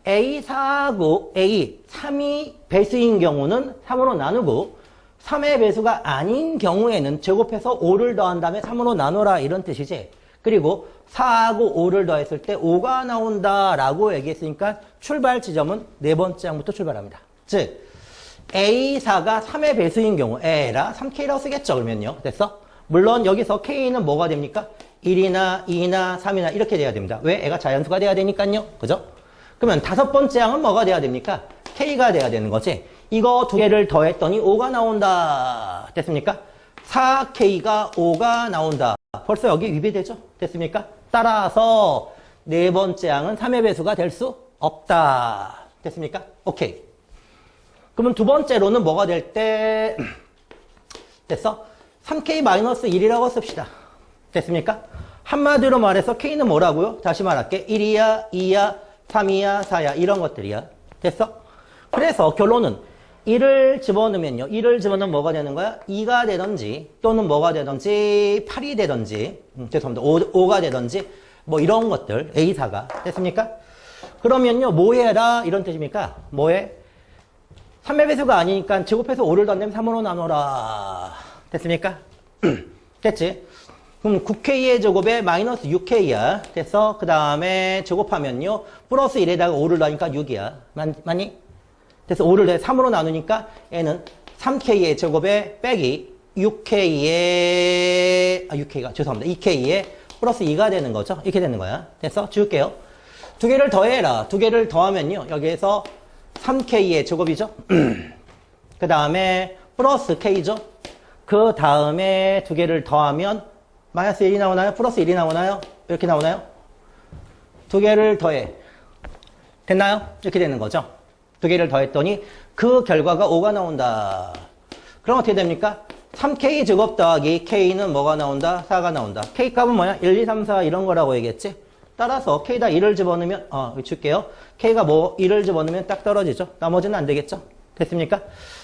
A4하고 A, 3이 배수인 경우는 3으로 나누고 3의 배수가 아닌 경우에는 제곱해서 5를 더한 다음에 3으로 나누라 이런 뜻이지. 그리고 4하고 5를 더했을 때 5가 나온다라고 얘기했으니까 출발 지점은 네 번째 항부터 출발합니다. 즉 A4가 3의 배수인 경우 A라 3K라고 쓰겠죠. 그러면요. 됐어? 물론 여기서 K는 뭐가 됩니까? 1이나 2나 3이나 이렇게 돼야 됩니다. 왜? 애가 자연수가 돼야 되니까요. 그죠? 그러면 다섯 번째 항은 뭐가 돼야 됩니까? K가 돼야 되는 거지. 이거 두 개를 더했더니 5가 나온다. 됐습니까? 4K가 5가 나온다. 벌써 여기 위배되죠? 됐습니까? 따라서 네 번째 항은 3의 배수가 될 수 없다. 됐습니까? 오케이. 그러면 두 번째로는 뭐가 될 때 됐어? 3K-1이라고 씁시다. 됐습니까? 한마디로 말해서 K는 뭐라고요? 다시 말할게. 1이야, 2야, 3이야, 4야 이런 것들이야. 됐어? 그래서 결론은 1을 집어넣으면요. 1을 집어넣으면 뭐가 되는 거야? 2가 되든지 또는 뭐가 되든지 8이 되든지 죄송합니다. 5가 되든지 뭐 이런 것들 A4가 됐습니까? 그러면요. 뭐해라 이런 뜻입니까? 뭐해? 3의 배수가 아니니까 제곱해서 5를 더하면 3으로 나눠라. 됐습니까? 됐지? 그럼 9K의 제곱에 마이너스 6K야. 됐어? 그 다음에 제곱하면요. 플러스 1에다가 5를 더하니까 6이야. 맞니? 그래서 5를 더해 3으로 나누니까 얘는 3K의 제곱에 빼기 6K의 6K가 죄송합니다. 2K의 플러스 2가 되는 거죠. 이렇게 되는 거야. 됐어? 지울게요. 두 개를 더해라. 두 개를 더하면요. 여기에서 3K의 제곱이죠. 그 다음에 플러스 K죠. 그 다음에 두 개를 더하면 마이너스 1이 나오나요? 플러스 1이 나오나요? 이렇게 나오나요? 두 개를 더해. 됐나요? 이렇게 되는 거죠. 두 개를 더했더니 그 결과가 5가 나온다. 그럼 어떻게 됩니까? 3K 제곱 더하기 K는 뭐가 나온다? 4가 나온다. K 값은 뭐야? 1, 2, 3, 4 이런 거라고 얘기했지? 따라서 K다 1을 집어넣으면 줄게요. K가 뭐 1을 집어넣으면 딱 떨어지죠. 나머지는 안 되겠죠. 됐습니까?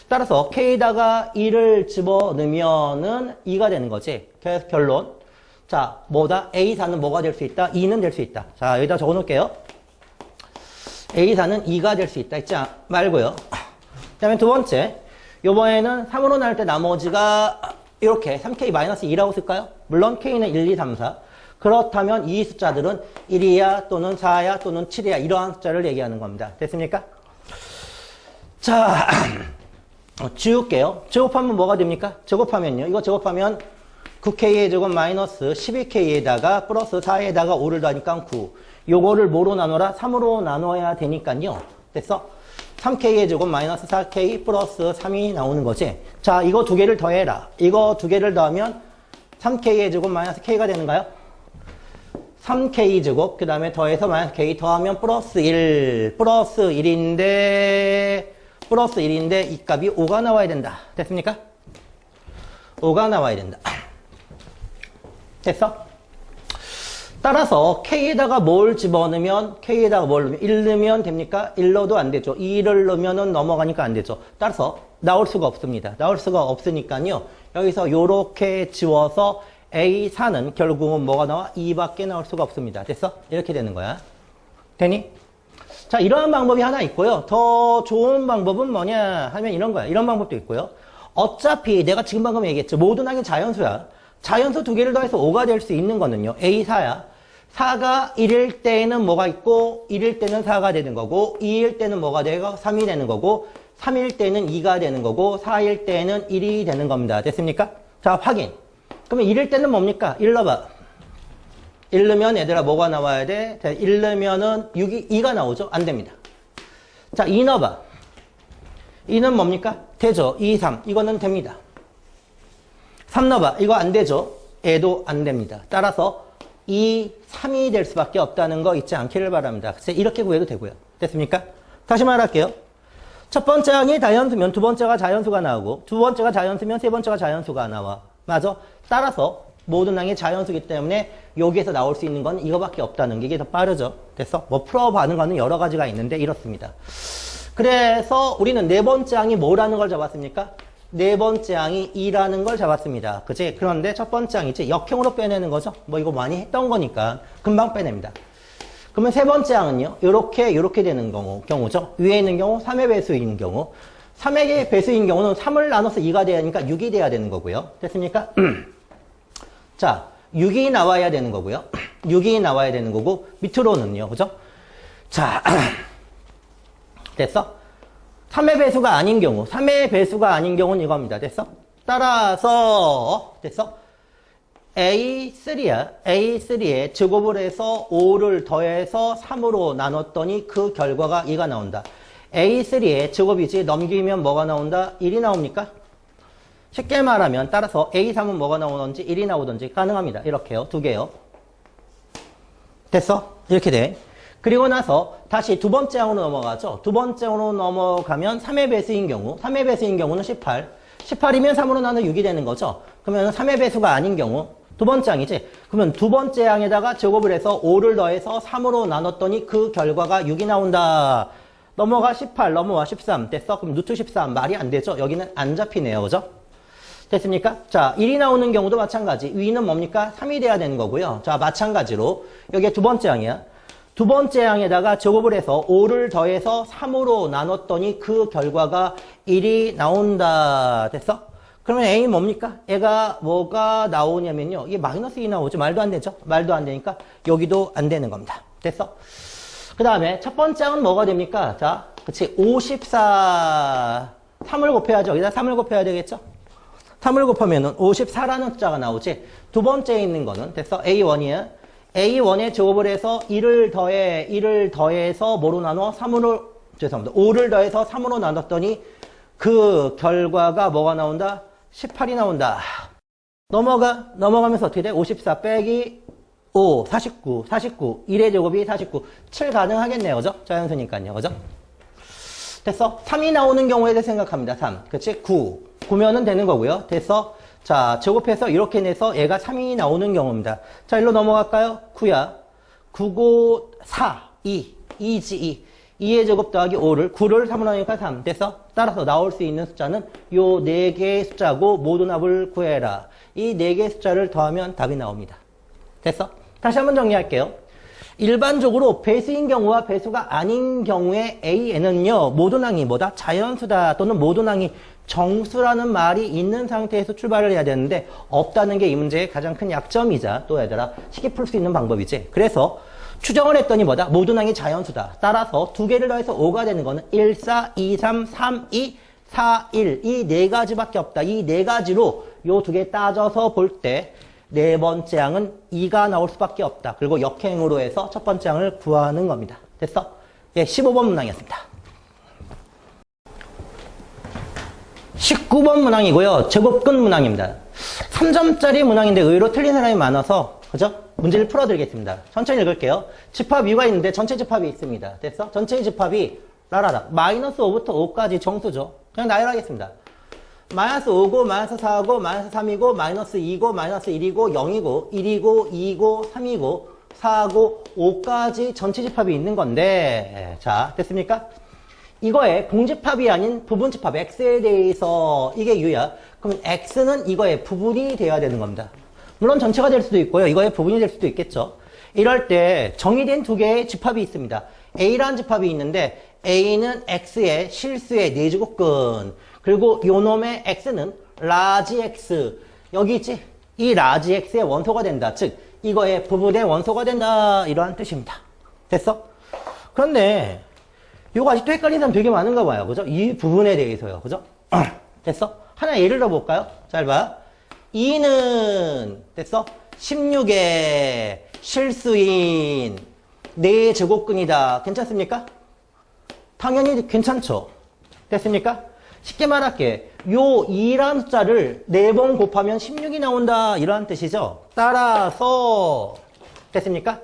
따라서 K다가 1을 집어넣으면은 2가 되는 거지. 그래서 결론. 자, 뭐다? A4는 뭐가 될 수 있다? 2는 될 수 있다. 자, 여기다 적어 놓을게요. A4는 2가 될 수 있다. 있지 말고요. 그 다음에 두 번째. 요번에는 3으로 나눌 때 나머지가 이렇게 3K-2라고 쓸까요? 물론 K는 1, 2, 3, 4. 그렇다면 이 숫자들은 1이야 또는 4야 또는 7이야 이러한 숫자를 얘기하는 겁니다. 됐습니까? 자, 지울게요. 제곱하면 뭐가 됩니까? 제곱하면요. 이거 제곱하면 9K의 제곱 마이너스 12K에다가 플러스 4에다가 5를 더하니까 9. 요거를 뭐로 나눠라? 3으로 나눠야 되니까요. 됐어? 3K의 제곱 마이너스 4K 플러스 3이 나오는 거지. 자, 이거 두 개를 더해라. 이거 두 개를 더하면 3K의 제곱 마이너스 K가 되는가요? 3K 제곱, 그 다음에 더해서 마이너스 K 더하면 플러스 1. 플러스 1인데, 이 값이 5가 나와야 된다. 됐습니까? 5가 나와야 된다. 됐어? 따라서 K에다가 뭘 집어넣으면, 1 넣으면 됩니까? 1 넣어도 안 되죠. 2를 넣으면 넘어가니까 안 되죠. 따라서 나올 수가 없습니다. 나올 수가 없으니까요. 여기서 요렇게 지워서 A4는 결국은 뭐가 나와? 2밖에 나올 수가 없습니다. 됐어? 이렇게 되는 거야. 되니? 자, 이러한 방법이 하나 있고요. 더 좋은 방법은 뭐냐 하면 이런 거야. 이런 방법도 있고요. 어차피 내가 지금 방금 얘기했죠. 모든 항이 자연수야. 자연수 두 개를 더해서 5가 될 수 있는 거는요. A4야. 4가 1일 때는 뭐가 있고 1일 때는 4가 되는 거고 2일 때는 뭐가 되고 3이 되는 거고 3일 때는 2가 되는 거고 4일 때는 1이 되는 겁니다. 됐습니까? 자, 확인. 그러면 1일 때는 뭡니까? 1 넣어봐. 1 넣으면 얘들아 뭐가 나와야 돼? 1 넣으면은 2가 나오죠? 안 됩니다. 자, 2 넣어봐. 2는 뭡니까? 되죠? 2, 3. 이거는 됩니다. 3 넣어봐. 이거 안 되죠? 얘도 안 됩니다. 따라서 2, 3이 될 수밖에 없다는 거 잊지 않기를 바랍니다. 그래서 이렇게 구해도 되고요. 됐습니까? 다시 말할게요. 첫 번째 항이 다연수면 두 번째가 자연수가 나오고 두 번째가 자연수면 세 번째가 자연수가 나와. 맞아? 따라서 모든 항이 자연수이기 때문에 여기에서 나올 수 있는 건 이거밖에 없다는 게 이게 더 빠르죠. 됐어? 뭐 풀어봐는 거는 여러 가지가 있는데 이렇습니다. 그래서 우리는 네 번째 항이 뭐라는 걸 잡았습니까? 네 번째 항이 2라는 걸 잡았습니다. 그치? 그런데 첫 번째 항이지 역형으로 빼내는 거죠. 뭐 이거 많이 했던 거니까 금방 빼냅니다. 그러면 세 번째 항은요. 요렇게 되는 경우죠. 위에 있는 경우 3의 배수인 경우 3의 배수인 경우는 3을 나눠서 2가 돼야 하니까 6이 돼야 되는 거고요. 됐습니까? 자, 6이 나와야 되는 거고요. 6이 나와야 되는 거고 밑으로는요. 그죠? 자, 됐어? 3의 배수가 아닌 경우 3의 배수가 아닌 경우는 이겁니다. 됐어? 따라서 됐어? A3야. A3에 제곱을 해서 5를 더해서 3으로 나눴더니 그 결과가 2가 나온다. A3에 제곱이지 넘기면 뭐가 나온다? 1이 나옵니까? 쉽게 말하면 따라서 A3은 뭐가 나오든지 1이 나오든지 가능합니다. 이렇게요. 두 개요. 됐어? 이렇게 돼. 그리고 나서 다시 두 번째 항으로 넘어가죠. 두 번째 항으로 넘어가면 3의 배수인 경우 3의 배수인 경우는 18. 18이면 3으로 나눠 6이 되는 거죠. 그러면 3의 배수가 아닌 경우 두 번째 항이지. 그러면 두 번째 항에다가 제곱을 해서 5를 더해서 3으로 나눴더니 그 결과가 6이 나온다. 넘어가 18, 넘어와 13. 됐어? 그럼 루트 13 말이 안 되죠? 여기는 안 잡히네요. 그죠? 됐습니까? 자, 1이 나오는 경우도 마찬가지. 위는 뭡니까? 3이 돼야 되는 거고요. 자, 마찬가지로 여기에 두 번째 항이야. 두 번째 항에다가 제곱을 해서 5를 더해서 3으로 나눴더니 그 결과가 1이 나온다. 됐어? 그러면 A 뭡니까? 얘가 뭐가 나오냐면요. 이게 마이너스 2 나오죠. 말도 안 되죠? 말도 안 되니까 여기도 안 되는 겁니다. 됐어? 그 다음에 첫 번째 항은 뭐가 됩니까? 자, 그치. 54. 3을 곱해야죠. 여기다 3을 곱해야 되겠죠? 3을 곱하면은 54라는 숫자가 나오지. 두 번째에 있는 거는 됐어? A1이야. A1에 제곱을 해서 1을 더해서 뭐로 나눠? 3으로, 죄송합니다. 5를 더해서 3으로 나눴더니 그 결과가 뭐가 나온다? 18이 나온다. 넘어가면서 어떻게 돼? 54 빼기 5, 49, 1의 제곱이 49, 7 가능하겠네요. 그죠? 자연수니까요. 그죠? 됐어? 3이 나오는 경우에 대해 생각합니다. 3. 그치? 9면은 되는 거고요. 됐어? 자, 제곱해서 이렇게 내서 얘가 3이 나오는 경우입니다. 자, 일로 넘어갈까요? 9야. 9, 9, 4, 2. 2지, 2. 2의 제곱 더하기 5를 9를 3으로 하니까 3. 됐어? 따라서 나올 수 있는 숫자는 요 4개의 숫자고 모든 합을 구해라. 이 4개의 숫자를 더하면 답이 나옵니다. 됐어? 다시 한번 정리할게요. 일반적으로 배수인 경우와 배수가 아닌 경우에 AN은요. 모든 항이 뭐다? 자연수다 또는 모든 항이 정수라는 말이 있는 상태에서 출발을 해야 되는데 없다는 게 이 문제의 가장 큰 약점이자 또 얘들아 쉽게 풀 수 있는 방법이지. 그래서 추정을 했더니 뭐다? 모든 항이 자연수다. 따라서 두 개를 더해서 5가 되는 거는 1, 4, 2, 3, 3, 2, 4, 1. 이 네 가지밖에 없다. 이 네 가지로 요 두 개 따져서 볼 때 네 번째 항은 2가 나올 수밖에 없다. 그리고 역행으로 해서 첫 번째 항을 구하는 겁니다. 됐어? 예, 15번 문항이었습니다. 19번 문항이고요. 제곱근 문항입니다. 3점짜리 문항인데 의외로 틀린 사람이 많아서 그죠? 문제를 풀어드리겠습니다. 천천히 읽을게요. 집합 U가 있는데 전체 집합이 있습니다. 됐어? 전체 집합이 라라라 마이너스 5부터 5까지 정수죠. 그냥 나열하겠습니다. 마이너스 5고 마이너스 4고 마이너스 3이고 마이너스 2고 마이너스 1이고 0이고 1이고 2고 3이고 4고 5까지 전체 집합이 있는 건데 자 됐습니까? 이거의 공집합이 아닌 부분집합 x에 대해서 이게 U야. 그러면 x는 이거의 부분이 돼야 되는 겁니다. 물론 전체가 될 수도 있고요. 이거의 부분이 될 수도 있겠죠. 이럴 때 정의된 두 개의 집합이 있습니다. A라는 집합이 있는데 A는 X의 실수의 4제곱근 그리고 요놈의 X는 라지 X 여기 있지? 이 라지 X의 원소가 된다. 즉 이거의 부분의 원소가 된다. 이러한 뜻입니다. 됐어? 그런데 요거 아직도 헷갈리는 사람 되게 많은가 봐요. 그죠? 이 부분에 대해서요. 그죠? 됐어? 하나 예를 들어 볼까요? 잘 봐. 2는 됐어? 16의 실수인 4제곱근이다. 괜찮습니까? 당연히 괜찮죠. 됐습니까? 쉽게 말할게. 요 2라는 숫자를 4번 곱하면 16이 나온다. 이런 뜻이죠. 따라서 됐습니까?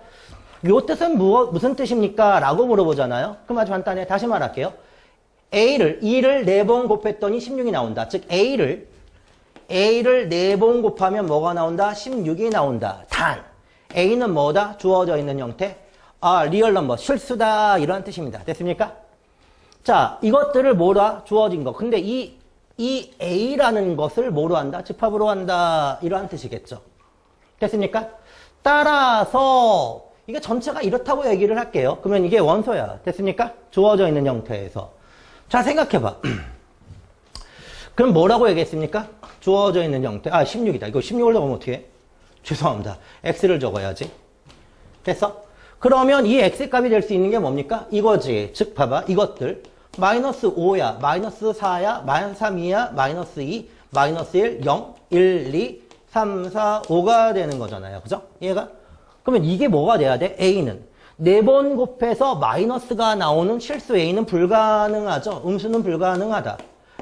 요 뜻은 무슨 뜻입니까? 라고 물어보잖아요. 그럼 아주 간단해. 다시 말할게요. 2를 4번 곱했더니 16이 나온다. 즉 A를 4번 곱하면 뭐가 나온다? 16이 나온다. 단 A는 뭐다? 주어져 있는 형태. 리얼 넘버, 실수다. 이런 뜻입니다. 됐습니까? 자, 이것들을 뭐라? 주어진 거. 근데 이 A라는 것을 뭐로 한다? 집합으로 한다. 이러한 뜻이겠죠. 됐습니까? 따라서 이게 전체가 이렇다고 얘기를 할게요. 그러면 이게 원소야. 됐습니까? 주어져 있는 형태에서. 자, 생각해봐. 그럼 뭐라고 얘기했습니까? 주어져 있는 형태. 16이다. 이거 16을 적으면 어떻게 해? 죄송합니다. X를 적어야지. 됐어? 그러면 이 X값이 될 수 있는 게 뭡니까? 이거지. 즉, 봐봐. 이것들. 마이너스 5야, 마이너스 4야, 마이너스 3이야, 마이너스 2, 마이너스 1, 0, 1, 2, 3, 4, 5가 되는 거잖아요. 그죠? 얘가? 그러면 이게 뭐가 돼야 돼? A는. 4번 곱해서 마이너스가 나오는 실수 A는 불가능하죠. 음수는 불가능하다.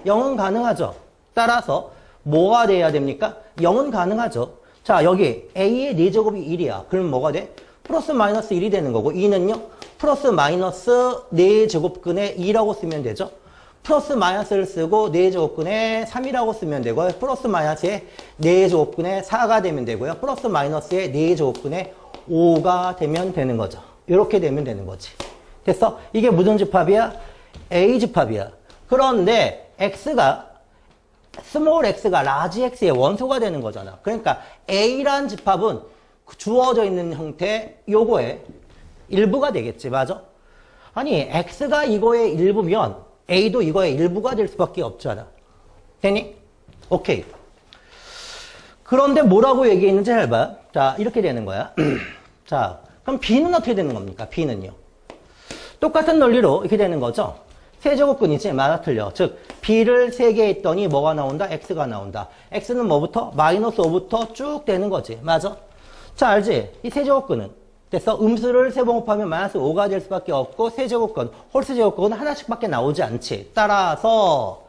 0은 가능하죠. 따라서 뭐가 돼야 됩니까? 0은 가능하죠. 자, 여기 A의 4제곱이 1이야. 그럼 뭐가 돼? 플러스 마이너스 1이 되는 거고, 2는요? 플러스 마이너스 4제곱근의 2라고 쓰면 되죠. 플러스 마이너스를 쓰고 4제곱근의 3이라고 쓰면 되고요. 플러스 마이너스의 4제곱근의 4가 되면 되고요. 플러스 마이너스의 4제곱근의 5가 되면 되는 거죠. 이렇게 되면 되는 거지. 됐어? 이게 무슨 집합이야? A 집합이야. 그런데 X가 스몰 x가 라지 x의 원소가 되는 거잖아. 그러니까 A란 집합은 주어져 있는 형태 요거의 일부가 되겠지. 맞아? 아니 x가 이거의 일부면 A도 이거의 일부가 될 수밖에 없잖아. 되니? 오케이. 그런데 뭐라고 얘기했는지 잘 봐. 자, 이렇게 되는 거야. 자, 그럼 B는 어떻게 되는 겁니까? B는요. 똑같은 논리로 이렇게 되는 거죠. 세제곱근이지? 맞아, 틀려. 즉, B를 3개 했더니 뭐가 나온다? X가 나온다. X는 뭐부터? 마이너스 5부터 쭉 되는 거지. 맞아? 자, 알지? 이 세제곱근은. 됐어? 음수를 3번 곱하면 마이너스 5가 될 수밖에 없고, 세제곱근, 홀수 제곱근은 하나씩밖에 나오지 않지. 따라서,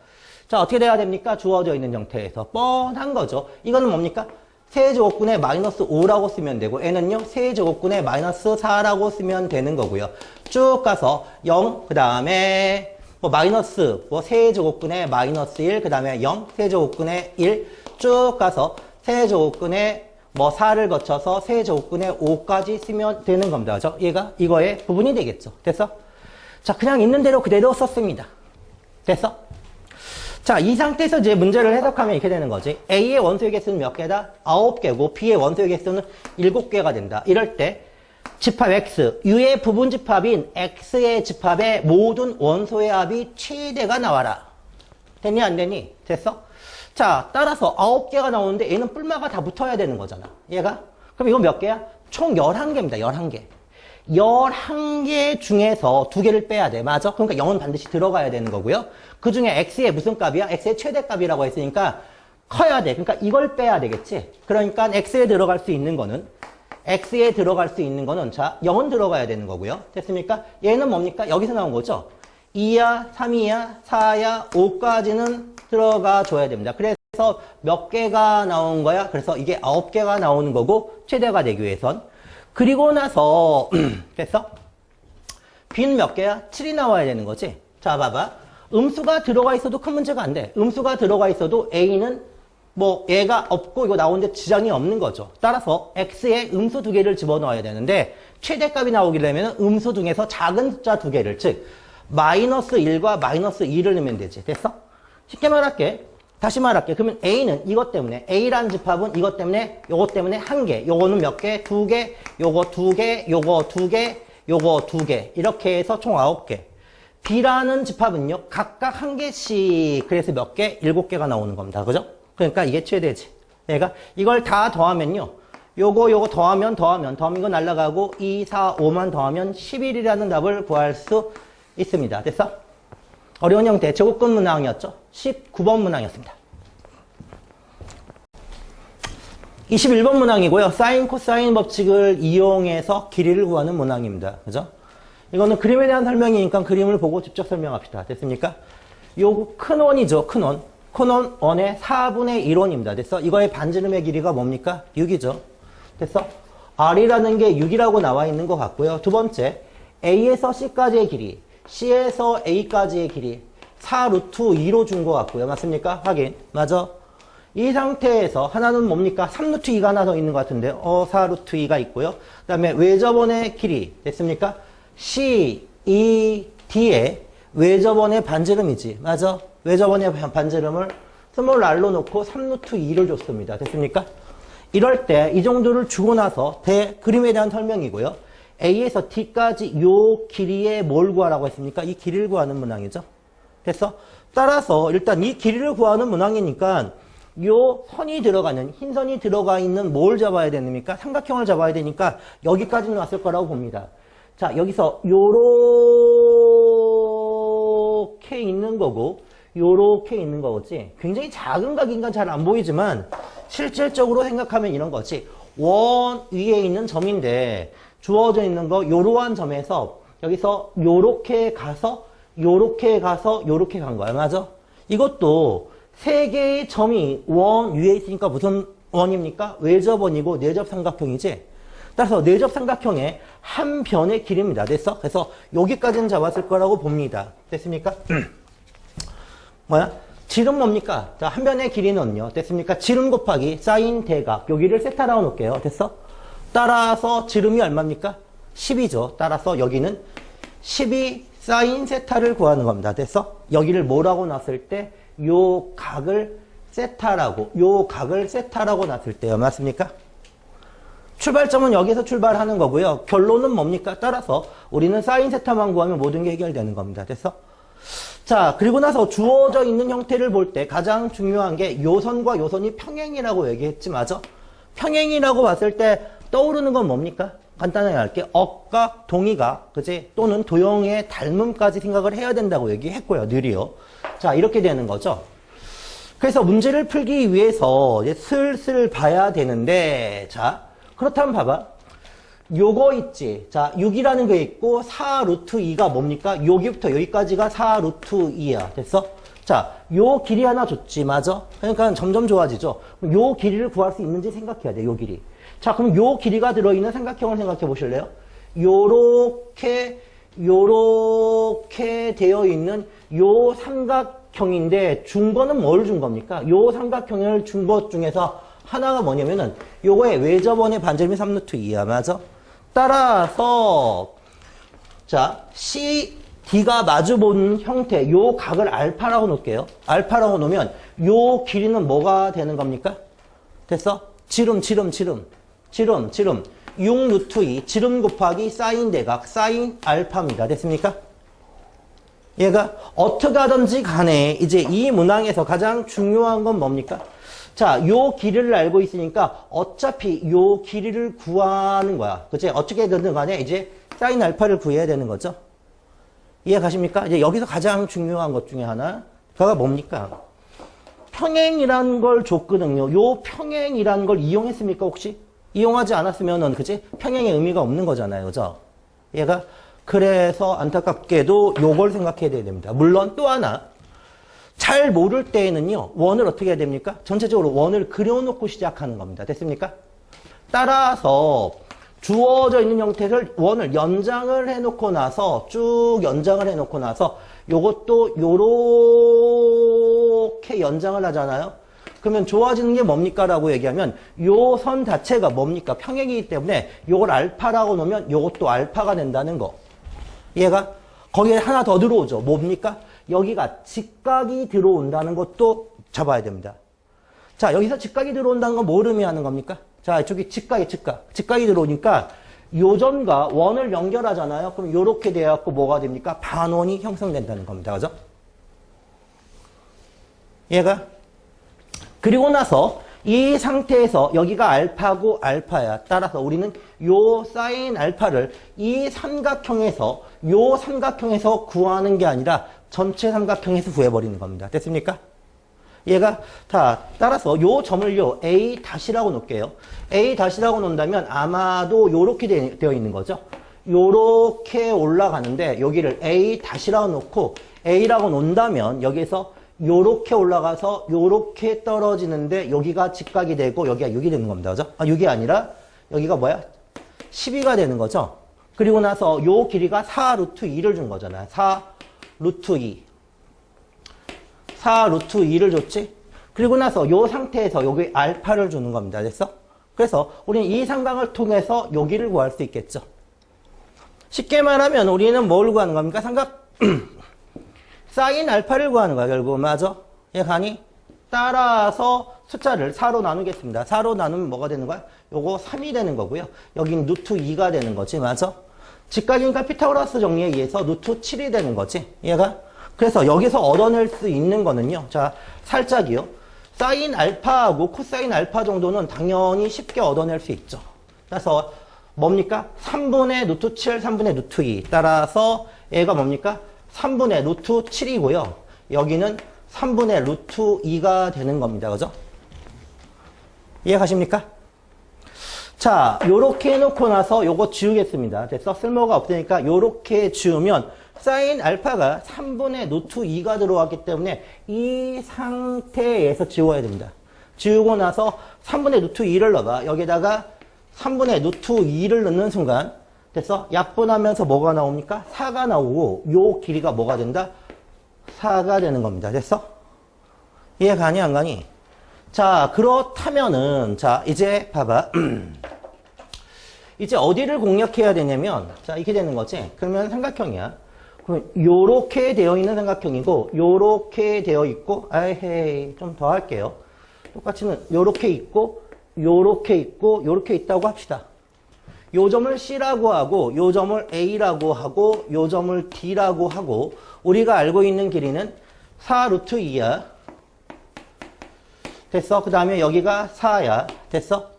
자, 어떻게 돼야 됩니까? 주어져 있는 형태에서. 뻔한 거죠. 이거는 뭡니까? 세제곱근에 마이너스 5라고 쓰면 되고, N은요, 세제곱근에 마이너스 4라고 쓰면 되는 거고요. 쭉 가서 0, 그 다음에 마이너스, 세제곱근에 마이너스 1, 그 다음에 0, 세제곱근에 1, 쭉 가서 세제곱근에 4를 거쳐서 세제곱근에 5까지 쓰면 되는 겁니다. 그죠? 얘가 이거의 부분이 되겠죠. 됐어? 자, 그냥 있는 대로 그대로 썼습니다. 됐어? 자, 이 상태에서 이제 문제를 해석하면 이렇게 되는 거지. A의 원소의 개수는 몇 개다? 9개고 B의 원소의 개수는 7개가 된다. 이럴 때 집합 X, U의 부분 집합인 X의 집합의 모든 원소의 합이 최대가 나와라. 됐니 안 되니? 됐어? 자, 따라서 9개가 나오는데 얘는 뿔마가 다 붙어야 되는 거잖아. 얘가? 그럼 이거 몇 개야? 총 11개입니다. 11개. 11개 중에서 2개를 빼야 돼. 맞아? 그러니까 0은 반드시 들어가야 되는 거고요. 그 중에 X의 무슨 값이야? X의 최대값이라고 했으니까 커야 돼. 그러니까 이걸 빼야 되겠지. 그러니까 X에 들어갈 수 있는 거는 자, 0은 들어가야 되는 거고요. 됐습니까? 얘는 뭡니까? 여기서 나온 거죠. 2야, 3이야, 4야, 5까지는 들어가 줘야 됩니다. 그래서 몇 개가 나온 거야? 그래서 이게 9개가 나오는 거고, 최대가 되기 위해선. 그리고 나서, 됐어? B는 몇 개야? 7이 나와야 되는 거지. 자, 봐봐. 음수가 들어가 있어도 큰 문제가 안 돼. 음수가 들어가 있어도 A는 얘가 없고 이거 나오는데 지장이 없는 거죠. 따라서 X에 음수 2개를 집어넣어야 되는데 최대값이 나오기려면 음수 중에서 작은 숫자 2개를 즉 마이너스 1과 마이너스 2를 넣으면 되지. 됐어? 쉽게 말할게. 다시 말할게. 그러면 A는 이것 때문에 A라는 집합은 이것 때문에 요것 때문에 1개. 요거는 몇 개? 2개. 요거 2개. 요거 2개. 요거 2개. 이렇게 해서 총 9개. B라는 집합은요. 각각 1개씩. 그래서 몇 개? 7개가 나오는 겁니다. 그죠? 그러니까 이게 최대지. 내가 이걸 다 더하면요. 요거 더하면 이거 날라가고 2, 4, 5만 더하면 11이라는 답을 구할 수 있습니다. 됐어? 어려운 형태 제곱근 문항이었죠. 19번 문항이었습니다. 21번 문항이고요. 사인 코사인 법칙을 이용해서 길이를 구하는 문항입니다. 그죠? 이거는 그림에 대한 설명이니까 그림을 보고 직접 설명합시다. 됐습니까? 요거 큰 원이죠. 큰 원. 큰 원의 4분의 1원입니다. 됐어? 이거의 반지름의 길이가 뭡니까? 6이죠. 됐어? R이라는 게 6이라고 나와 있는 것 같고요. 두 번째, A에서 C까지의 길이, C에서 A까지의 길이 4 루트 2로 준 것 같고요. 맞습니까? 확인. 맞아. 이 상태에서 하나는 뭡니까? 3 루트 2가 하나 더 있는 것 같은데 4 루트 2가 있고요. 그 다음에 외접원의 길이 됐습니까? C, E, D의 외접원의 반지름이지. 맞아. 외접원의 반지름을 스몰 r로 놓고 3 루트 2를 줬습니다. 됐습니까? 이럴 때 이 정도를 주고 나서 그림에 대한 설명이고요. A에서 D까지 요 길이의 뭘 구하라고 했습니까? 이 길이를 구하는 문항이죠. 됐어? 따라서 일단 이 길이를 구하는 문항이니까 요 선이 들어가는 흰 선이 들어가 있는 뭘 잡아야 됩니까? 삼각형을 잡아야 되니까 여기까지는 왔을 거라고 봅니다. 자, 여기서 요렇게 있는 거고 요렇게 있는 거지. 굉장히 작은 각인가 잘 안 보이지만 실질적으로 생각하면 이런 거지. 원 위에 있는 점인데 주어져 있는 거 요러한 점에서 여기서 요렇게 가서 요렇게 가서 요렇게 간 거야. 맞아? 이것도 세 개의 점이 원 위에 있으니까 무슨 원입니까? 외접원이고 내접 삼각형이지. 따라서 내접 삼각형의 한 변의 길이입니다. 됐어? 그래서 여기까지는 잡았을 거라고 봅니다. 됐습니까? 뭐야? 지름 뭡니까? 자, 한 변의 길이는요. 됐습니까? 지름 곱하기 사인 대각. 여기를 세타라고 놓을게요. 됐어? 따라서 지름이 얼마입니까? 10이죠. 따라서 여기는 12 사인 세타를 구하는 겁니다. 됐어? 여기를 뭐라고 놨을 때? 요 각을 세타라고 놨을 때요. 맞습니까? 출발점은 여기서 출발하는 거고요. 결론은 뭡니까? 따라서 우리는 사인 세타만 구하면 모든 게 해결되는 겁니다. 됐어? 자, 그리고 나서 주어져 있는 형태를 볼 때 가장 중요한 게 요선과 요선이 평행이라고 얘기했지, 맞아? 평행이라고 봤을 때 떠오르는 건 뭡니까? 간단하게 할게. 억각, 동의각, 그지? 또는 도형의 닮음까지 생각을 해야 된다고 얘기했고요. 늘이요. 자, 이렇게 되는 거죠. 그래서 문제를 풀기 위해서 이제 슬슬 봐야 되는데, 자, 그렇다면 봐봐. 요거 있지. 자, 6이라는 게 있고 4 루트 2가 뭡니까? 여기부터 여기까지가 4 루트 2야. 됐어? 자, 요 길이 하나 줬지. 맞아? 그러니까 점점 좋아지죠. 요 길이를 구할 수 있는지 생각해야 돼. 요 길이. 자, 그럼 요 길이가 들어있는 삼각형을 생각해 보실래요? 요렇게 되어 있는 요 삼각형인데 준 거는 뭘 준 겁니까? 요 삼각형을 준 것 중에서 하나가 뭐냐면은 요거의 외접원의 반지름이 3 루트 2야. 맞아? 따라서 자, CD가 마주보는 형태 요 각을 알파라고 놓을게요. 알파라고 놓으면 요 길이는 뭐가 되는 겁니까? 됐어? 지름 6 루트 2 지름 곱하기 사인 대각 사인 알파입니다. 됐습니까? 얘가 어떻게 하든지 간에 이제 이 문항에서 가장 중요한 건 뭡니까? 자, 요 길이를 알고 있으니까 어차피 요 길이를 구하는 거야. 그치? 어떻게든 간에 이제 사인 알파를 구해야 되는 거죠. 이해 가십니까? 이제 여기서 가장 중요한 것 중에 하나가 뭡니까? 평행이라는 걸 줬거든요. 요 평행이라는 걸 이용했습니까, 혹시? 이용하지 않았으면은, 그치? 평행의 의미가 없는 거잖아요. 그죠? 얘가. 그래서 안타깝게도 요걸 생각해야 됩니다. 물론 또 하나. 잘 모를 때에는요, 원을 어떻게 해야 됩니까? 전체적으로 원을 그려놓고 시작하는 겁니다. 됐습니까? 따라서 주어져 있는 형태를 원을 연장을 해놓고 나서 쭉 연장을 해놓고 나서 요것도 요렇게 연장을 하잖아요. 그러면 좋아지는 게 뭡니까? 라고 얘기하면 요 선 자체가 뭡니까? 평행이기 때문에 요걸 알파라고 놓으면 요것도 알파가 된다는 거. 얘가 거기에 하나 더 들어오죠. 뭡니까? 여기가 직각이 들어온다는 것도 잡아야 됩니다. 자, 여기서 직각이 들어온다는 건 뭘 의미하는 겁니까? 자, 이쪽이 직각이 들어오니까 요점과 원을 연결하잖아요. 그럼 요렇게 돼갖고 뭐가 됩니까? 반원이 형성된다는 겁니다. 그죠? 얘가. 그리고 나서 이 상태에서 여기가 알파고 알파야. 따라서 우리는 요 사인 알파를 이 삼각형에서 요 삼각형에서 구하는 게 아니라 전체 삼각형에서 구해버리는 겁니다. 됐습니까? 얘가 다 따라서 요 점을요 A 다시라고 놓을게요. A 다시라고 놓는다면 아마도 요렇게 되어 있는 거죠. 요렇게 올라가는데 여기를 A 다시라고 놓고 A라고 놓는다면 여기에서 요렇게 올라가서 요렇게 떨어지는데 여기가 직각이 되고 여기가 6이 되는 겁니다. 그죠? 6이 아니라 여기가 뭐야? 12가 되는 거죠. 그리고 나서 요 길이가 4 루트 2를 준 거잖아요. 4 루트 2. 4 루트 2를 줬지? 그리고 나서 요 상태에서 여기 알파를 주는 겁니다. 됐어? 그래서 우리는 이 상각을 통해서 여기를 구할 수 있겠죠. 쉽게 말하면 우리는 뭘 구하는 겁니까? 삼각 사인 알파를 구하는 거야, 결국. 맞아? 얘 가니? 따라서 숫자를 4로 나누겠습니다. 4로 나누면 뭐가 되는 거야? 요거 3이 되는 거고요. 여긴 루트 2가 되는 거지, 맞아? 직각이니까 피타고라스 정리에 의해서 루트 7이 되는 거지, 얘가? 그래서 여기서 얻어낼 수 있는 거는요. 자, 살짝이요. 사인 알파하고 코사인 알파 정도는 당연히 쉽게 얻어낼 수 있죠. 그래서 뭡니까? 3분의 루트 7, 3분의 루트 2. 따라서 얘가 뭡니까? 3분의 루트 7이고요. 여기는 3분의 루트 2가 되는 겁니다. 그죠? 이해가십니까? 자, 요렇게 해놓고 나서 요거 지우겠습니다. 됐어? 쓸모가 없으니까 요렇게 지우면 사인 알파가 3분의 루트 2가 들어왔기 때문에 이 상태에서 지워야 됩니다. 지우고 나서 3분의 루트 2를 넣어봐. 여기다가 3분의 루트 2를 넣는 순간 됐어? 약분하면서 뭐가 나옵니까? 4가 나오고 요 길이가 뭐가 된다? 4가 되는 겁니다. 됐어? 이해 가니 안 가니? 자, 그렇다면은 자, 이제 봐봐. 이제 어디를 공략해야 되냐면 자, 이렇게 되는 거지. 그러면 삼각형이야. 그럼 요렇게 되어 있는 삼각형이고 요렇게 되어 있고 아헤이 좀 더 할게요. 똑같이는 요렇게 있고 요렇게 있고 요렇게 있다고 합시다. 요 점을 C라고 하고 요 점을 A라고 하고 요 점을 D라고 하고 우리가 알고 있는 길이는 4 루트 2야. 됐어? 그 다음에 여기가 4야. 됐어?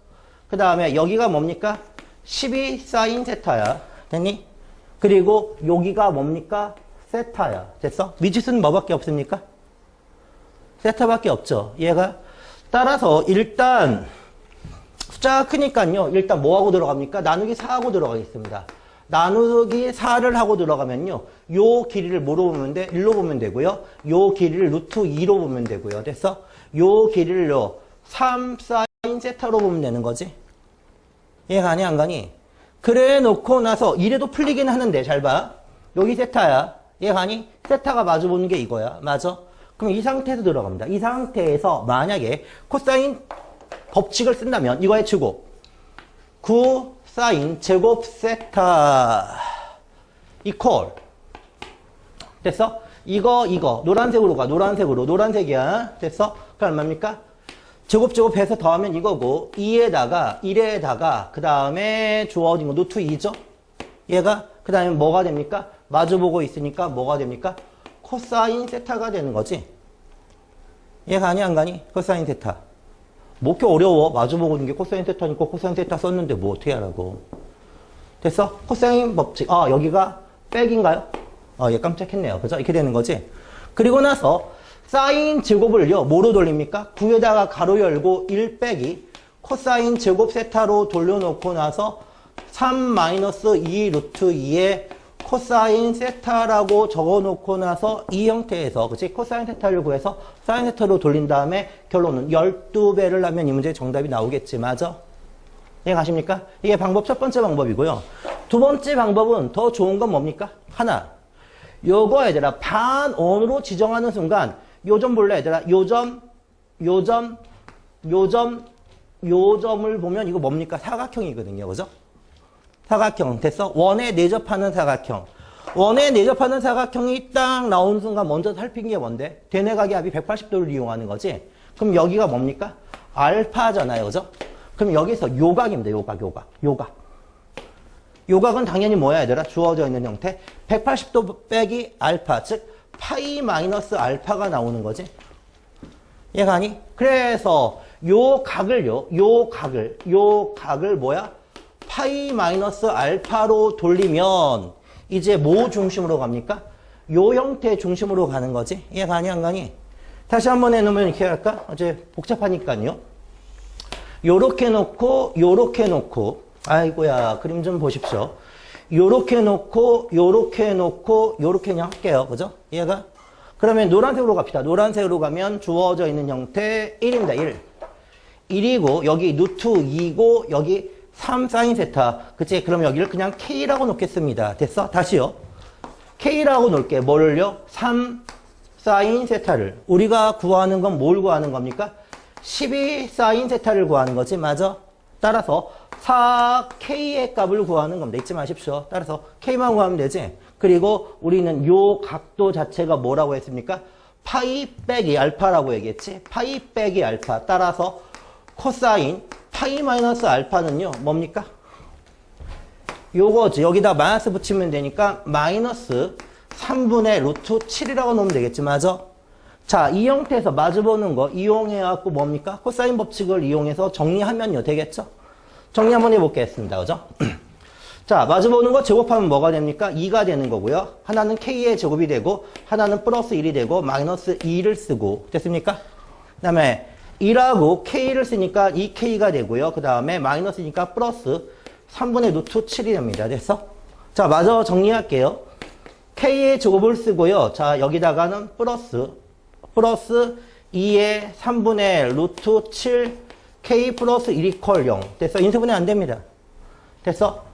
그 다음에 여기가 뭡니까? 12 사인 세타야. 됐니? 그리고 여기가 뭡니까? 세타야. 됐어? 미짓은 뭐밖에 없습니까? 세타밖에 없죠. 얘가 따라서 일단 숫자가 크니까요. 일단 뭐하고 들어갑니까? 나누기 4하고 들어가겠습니다. 나누기 4를 하고 들어가면요. 요 길이를 뭐로 보면 돼? 1로 보면 되고요. 요 길이를 루트 2로 보면 되고요. 됐어? 요 길이를요. 3 사인 세타로 보면 되는 거지. 얘 가니 안 가니? 그래 놓고 나서 이래도 풀리긴 하는데 잘 봐. 여기 세타야. 얘 가니? 세타가 마주보는 게 이거야. 맞아? 그럼 이 상태에서 들어갑니다. 이 상태에서 만약에 코사인 법칙을 쓴다면 이거의 제곱 9 사인 제곱 세타 이퀄 됐어? 이거 노란색으로 가. 노란색이야. 됐어? 그럼 얼마입니까? 제곱 해서 더하면 이거고 2에다가 1에다가 그 다음에 주어진 거 루트 2죠? 얘가 그 다음에 뭐가 됩니까? 마주보고 있으니까 뭐가 됩니까? 코사인 세타가 되는 거지. 얘가 가니 안 가니? 코사인 세타. 뭐 이렇게 어려워? 마주보고 있는 게 코사인 세타니까 코사인 세타 썼는데 뭐 어떻게 하라고. 됐어? 코사인 법칙. 여기가 백인가요? 얘 깜짝했네요. 그죠? 이렇게 되는 거지. 그리고 나서 사인 제곱을요, 뭐로 돌립니까? 9에다가 가로 열고 1 빼기 코사인 제곱 세타로 돌려놓고 나서 3 마이너스 2 루트 2에 코사인 세타라고 적어놓고 나서 이 형태에서 그치? 코사인 세타를 구해서 사인 세타로 돌린 다음에 결론은 12배를 하면 이 문제의 정답이 나오겠지. 맞아? 이해 가십니까? 이게 방법 첫 번째 방법이고요. 두 번째 방법은 더 좋은 건 뭡니까? 하나. 요거 얘들아 반원으로 지정하는 순간 요 점 볼래 얘들아? 요 점을 보면 이거 뭡니까? 사각형이거든요. 그죠? 사각형. 됐어? 원에 내접하는 사각형. 원에 내접하는 사각형이 딱 나온 순간 먼저 살핀 게 뭔데? 대내각의 합이 180도를 이용하는 거지? 그럼 여기가 뭡니까? 알파잖아요. 그죠? 그럼 여기서 요각입니다. 요각. 요각은 당연히 뭐야 얘들아? 주어져 있는 형태. 180도 빼기 알파. 즉 파이 마이너스 알파가 나오는 거지. 얘가 아니? 그래서 요 각을 뭐야? 파이 마이너스 알파로 돌리면 이제 뭐 중심으로 갑니까? 요 형태 중심으로 가는 거지. 이해가 가니 안 가니? 다시 한번 해놓으면 이렇게 할까? 어제 복잡하니까요. 요렇게 놓고 요렇게 놓고 아이고야 그림 좀 보십시오. 요렇게 놓고 요렇게 놓고 요렇게 그냥 할게요. 그죠? 이해가? 그러면 노란색으로 갑시다. 노란색으로 가면 주어져 있는 형태 1입니다. 1이고 여기 루트 2고 여기 3 사인 세타. 그치? 그럼 여기를 그냥 K라고 놓겠습니다. 됐어? 다시요. K라고 놓을게. 뭐를요? 3 사인 세타를. 우리가 구하는 건 뭘 구하는 겁니까? 12 사인 세타를 구하는 거지. 맞아? 따라서 4K의 값을 구하는 겁니다. 잊지 마십시오. 따라서 K만 구하면 되지. 그리고 우리는 요 각도 자체가 뭐라고 했습니까? 파이 빼기 알파라고 얘기했지. 파이 빼기 알파. 따라서 코사인 파이 마이너스 알파는요. 뭡니까? 요거지. 여기다 마이너스 붙이면 되니까 마이너스 3분의 루트 7이라고 놓으면 되겠지. 맞아? 자, 이 형태에서 마주보는 거 이용해갖고 뭡니까? 코사인 법칙을 이용해서 정리하면요. 되겠죠? 정리 한번 해보겠습니다. 그죠? 자, 마주보는 거 제곱하면 뭐가 됩니까? 2가 되는 거고요. 하나는 K의 제곱이 되고 하나는 플러스 1이 되고 마이너스 2를 쓰고 됐습니까? 그 다음에 1하고 K를 쓰니까 2K가 되고요. 그 다음에 마이너스니까 플러스 3분의 루트 7이 됩니다. 됐어? 자, 마저 정리할게요. K의 제곱을 쓰고요. 자, 여기다가는 플러스 2의 3분의 루트 7 K 플러스 1 이퀄 0. 됐어? 인수분해 안 됩니다. 됐어?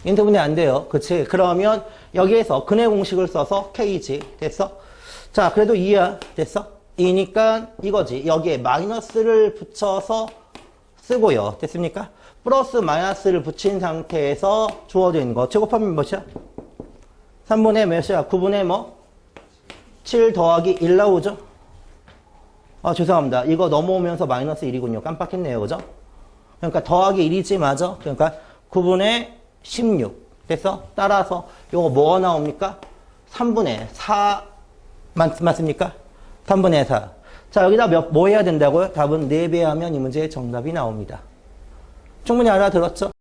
인수분해 안 돼요. 그치? 그러면 여기에서 근의 공식을 써서 K지. 됐어? 자, 그래도 2야. 됐어? 2니까 이거지. 여기에 마이너스를 붙여서 쓰고요. 됐습니까? 플러스 마이너스를 붙인 상태에서 주어져 있는 거. 제곱하면 몇이야? 3분의 몇이야? 9분의 뭐? 7 더하기 1 나오죠? 아, 죄송합니다. 이거 넘어오면서 마이너스 1이군요. 깜빡했네요. 그죠? 그러니까 더하기 1이지, 맞아? 그러니까 9분의 16. 됐어? 따라서 요거 뭐가 나옵니까? 3분의 4 맞습니까? 3분의 4. 자, 여기다 뭐 해야 된다고요? 답은 4배 하면 이 문제의 정답이 나옵니다. 충분히 알아들었죠?